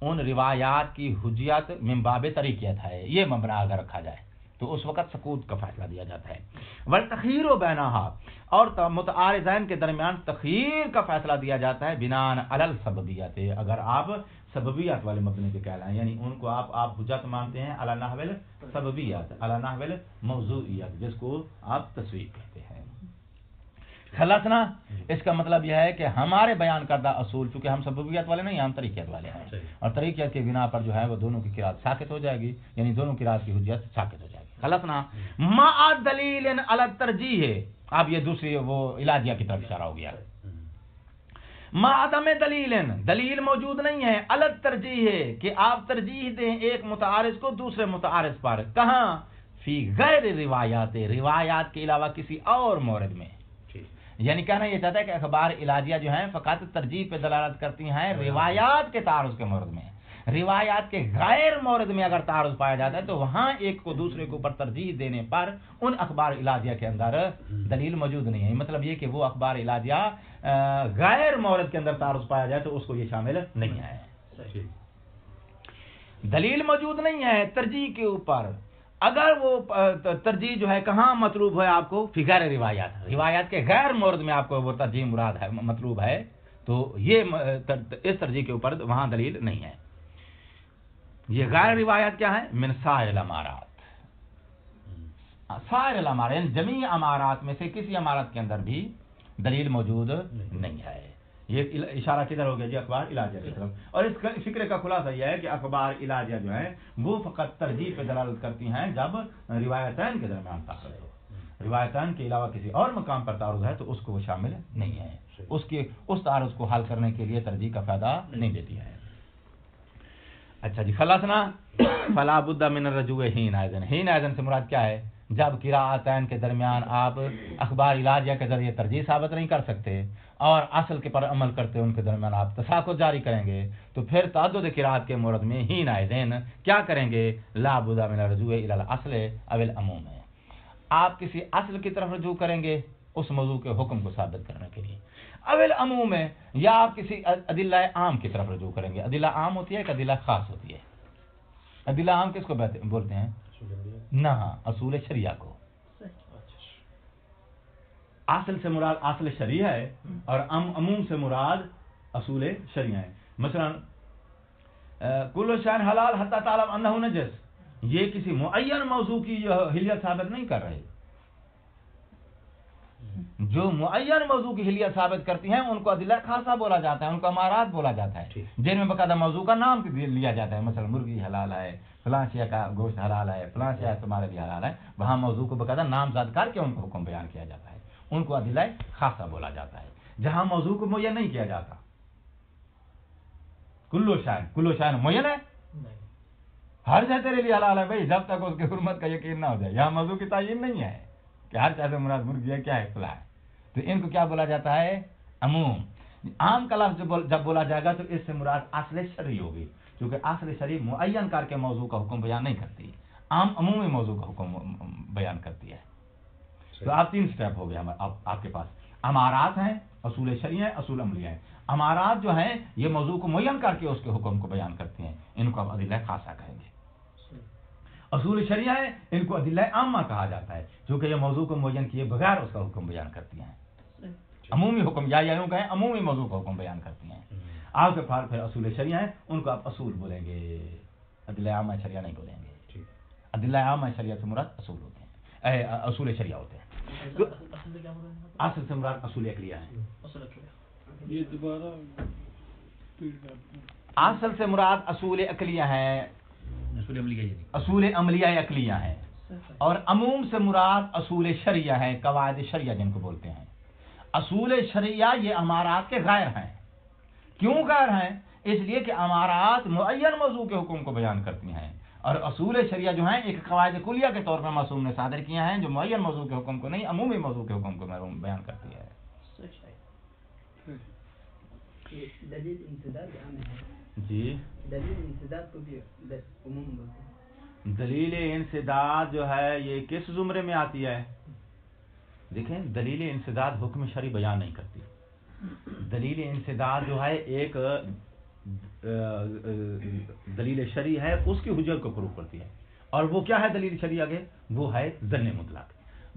ان روایات کی حجیت من باب طریقیت ہے، یہ مبنا اگر رکھا جائے تو اس وقت سکوت کا فیصلہ دیا جاتا ہے. والتخیر بینہا، اور متعارضین کے درمیان تخیر کا فیصلہ دیا جاتا ہے بناء علی السببیت، اگر آپ سببیت والے مبنی کے کہلائیں، یعنی ان کو آپ حجت مانتے ہیں علی نحو السببیت، علی نحو الموضوعیت، جس کو آپ تسویق کہتے ہیں. خلصنا، اس کا مطلب یہ ہے کہ ہمارے بیان کردہ اصول، چونکہ ہم سببیت والے نہیں، ہم طریقیت والے ہیں، اور طریقیت کے بنا پر جو ہے وہ دونوں کی قرات ساکت ہو جائے گی، یعنی دونوں قرات کی حجت ساکت ہو جائے گی. خلصنا مع دلیل علی الترجیح، اب یہ دوسری وہ علاجیہ کی طرف اشارہ ہو گیا. مع عدم دلیل موجود نہیں ہے، علی الترجیح ہے کہ آپ ترجیح دیں ایک متعارض کو دوسرے متعارض پر. کہاں؟ فی غیر روایات کے علاوہ کسی اور مورد میں. یعنی کہنا یہ چاہتا ہے کہ اخبار علاجیہ جو ہیں فقط ترجیح پہ دلالت کرتی ہیں روایات کے تعارض کے مورد میں. روایات کے غیر مورد میں اگر تعارض پایا جاتا ہے تو وہاں ایک کو دوسرے کے اوپر ترجیح دینے پر ان اخبار علاجیہ کے اندر دلیل موجود نہیں ہے. مطلب یہ کہ وہ اخبار علاجیہ غیر مورد کے اندر تعارض پایا جائے تو اس کو یہ شامل نہیں ہے. دلیل موجود نہیں ہے ترجیح کے اوپر. اگر وہ ترجیح جو ہے کہاں مطلوب ہے آپ کو؟ فی غیر روایات کے غیر مورد میں آپ کو وہ ترجیح مراد ہے، مطلوب ہے، تو یہ اس ترجیح کے اوپر وہاں دلیل نہیں ہے. یہ غیر روایات کیا ہے؟ من سائر الامارات، سائر الامارات یعنی جمیع امارات میں سے کسی امارت کے اندر بھی دلیل موجود نہیں ہے. یہ اشارہ کدھر ہو گیا جی؟ اخبار علاجیہ کی طرف. اور اس فکر کا خلاصہ یہ ہے کہ اخبار علاجیہ جو ہیں وہ فقط ترجیح پہ دلالت کرتی ہیں جب روایتین کے درمیان تعارض ہو. روایتین کے علاوہ کسی اور مقام پر تعارض ہے تو اس کو وہ شامل نہیں ہے، اس تعارض کو حل کرنے کے لیے ترجیح کا فائدہ نہیں دیتی ہے. اچھا جی، خلاصنا فلا بد من الرجوع حین اذن سے مراد کیا ہے؟ جب قراءتین کے درمیان آپ اخبار علاجیہ کے ذریعے ترجیح ثابت نہیں کر سکتے اور اصل کے پر عمل کرتے ان کے درمیان آپ تساقط جاری کریں گے تو پھر تعدد قراءت کے مورد میں حین اذن کیا کریں گے؟ لا بد من الرجوع الی الاصل او العموم، آپ کسی اصل کی طرف رجوع کریں گے اس موضوع کے حکم کو ثابت کرنے کے لیے، او العموم ہے، یا آپ کسی ادلہ عام کی طرف رجوع کریں گے. ادلہ عام ہوتی ہے کہ ادلہ خاص ہوتی ہے؟ ادلہ عام کس کو بولتے ہیں؟ نہ، اصول شریعہ کو. اصل سے مراد اصل شریعہ ہے اور عموم سے مراد اصول شریعہ ہے. مثلا کل شیء حلال حتی تعلم انہ نجس، یہ کسی معین موضوع کی حلیت ثابت نہیں کر رہے. جو معین موضوع کی حلیت ثابت کرتی ہیں ان کو ادلہ خاصہ بولا جاتا ہے، ان کو امارات بولا جاتا ہے، جن میں باقاعدہ موضوع کا نام لیا جاتا ہے. مثلا مرغی حلال ہے، فلاں شے کا گوشت حلال ہے، فلاں شے تمہارے لیے حلال ہے، وہاں موضوع کو باقاعدہ نامزد کر کے ان کو حکم بیان کیا جاتا ہے، ان کو ادلہ خاصہ بولا جاتا ہے. جہاں موضوع کو معین نہیں کیا جاتا، کلو شائن معین ہے، ہر شے تیرے لیے حلال ہے بھائی، جب تک اس کی حرمت کا یقین نہ ہو جائے. یہاں موضوع کی تعین نہیں ہے کہ ہر شے سے مراد مرغی ہے، کیا ہے، فلاں ہے، تو ان کو کیا بولا جاتا ہے؟ عموم. عام کا لفظ جب بولا جائے گا تو اس سے مراد اصل شرعی ہوگی، کیونکہ اصل شرعی معین کر کے موضوع کا حکم بیان نہیں کرتی، عام عمومی موضوع کا حکم بیان کرتی ہے. تو آپ 3 سٹیپ ہو گئے آپ کے پاس. امارات ہیں، اصول شرعیہ ہیں، اصول عملیہ ہیں. امارات جو ہیں یہ موضوع کو معین کر کے اس کے حکم کو بیان کرتی ہیں، ان کو آپ ادلہ خاصہ کہیں گے. اصول شریعہ ہے، ان کو ادلہ عامہ کہا جاتا ہے کیونکہ یہ موضوع کو معین کیے بغیر اس کا حکم بیان کرتی ہیں. عمومی حکم یا یوں کہیں عمومی موضوع کا حکم بیان کرتی ہیں. آپ کے پاس پھر اصول شریعہ ہیں، ان کو آپ اصول بولیں گے، ادلہ عامہ شریعہ نہیں بولیں گے. ادلہ عامہ شریعہ سے مراد اصول ہوتے ہیں، اصول شریعہ ہوتے ہیں. تو اصل سے مراد اصول عقلیہ ہے. یہ دوبارہ repeat کرتے ہیں. اصل سے مراد اصول عقلیہ ہے، اصول عملیہ یہ نہیں. اصول عملیہ عقلیہ ہے، اور عموم سے مراد اصول شرعیہ ہے، قواعد شرعیہ جن کو بولتے ہیں. اصول شرعیہ یہ امارات کے غیر ہیں. کیوں غیر ہیں؟ اس لیے کہ امارات معین موضوع کے حکم کو بیان کرتی ہیں، اور اصول شرعیہ جو ہیں ایک قواعد کلیہ کے طور پر معصوم نے صادر کیا ہیں جو معین موضوع کے حکم کو نہیں، عمومی موضوع کے حکم کو بیان کرتی ہے. دلیل انسداد عام ہے. جی، دلیل انسداد کو بھی عموم بولتے ہیں. دلیل انسداد جو ہے یہ کس زمرے میں آتی ہے؟ دیکھیں، دلیل انسداد حکم شرعی بیان نہیں کرتی. دلیل انسداد جو ہے ایک دلیل شرعی ہے، اس کی حجت کو پروف کرتی ہے. اور وہ کیا ہے دلیل شرعی؟ آگے وہ ہے ظن مطلق.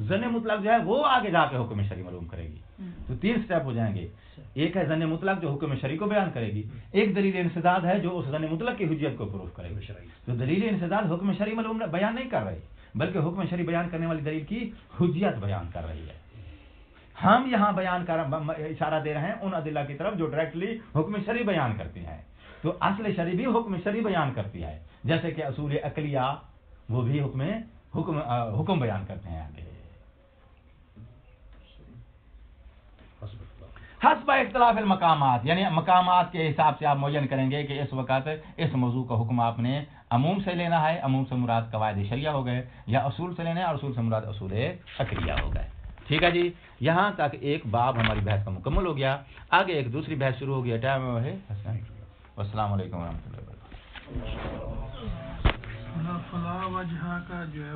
ظن مطلق جو ہے وہ آگے جا کے حکم شرعی معلوم کرے گی. تو 3 سٹیپ ہو جائیں گے. ایک ہے ظن مطلق جو حکم شرعی کو بیان کرے گی، ایک دلیل انسداد ہے جو اس ظن مطلق کی حجت کو پروف کرے گی. تو دلیل انسداد حکم شرعی معلوم بیان نہیں کر رہی، بلکہ حکم شرعی بیان کرنے والی دلیل کی حجت بیان کر رہی ہے. ہم یہاں بیان کر اشارہ دے رہے ہیں ان ادلہ کی طرف جو ڈائریکٹلی حکم شرعی بیان کرتی ہیں. تو اصل شرعی بھی حکم شرعی بیان کرتی ہے، جیسے کہ اصول عقلیہ وہ بھی حکم بیان کرتے ہیں. آگے حسب اختلاف المقامات، یعنی مقامات کے حساب سے آپ معین کریں گے کہ اس وقت اس موضوع کا حکم آپ نے عموم سے لینا ہے. عموم سے مراد قواعد شرعیہ ہو گئے، یا اصول سے لینا ہے، اور اصول سے مراد اصول عقلیہ ہو گئے. ٹھیک ہے جی، یہاں تک ایک باب ہماری بحث کا مکمل ہو گیا. آگے ایک دوسری بحث شروع ہو گیا. ٹائم ہے. السلام علیکم ورحمۃ اللہ وبرکاتہ. فلا وجہ کا جو ہے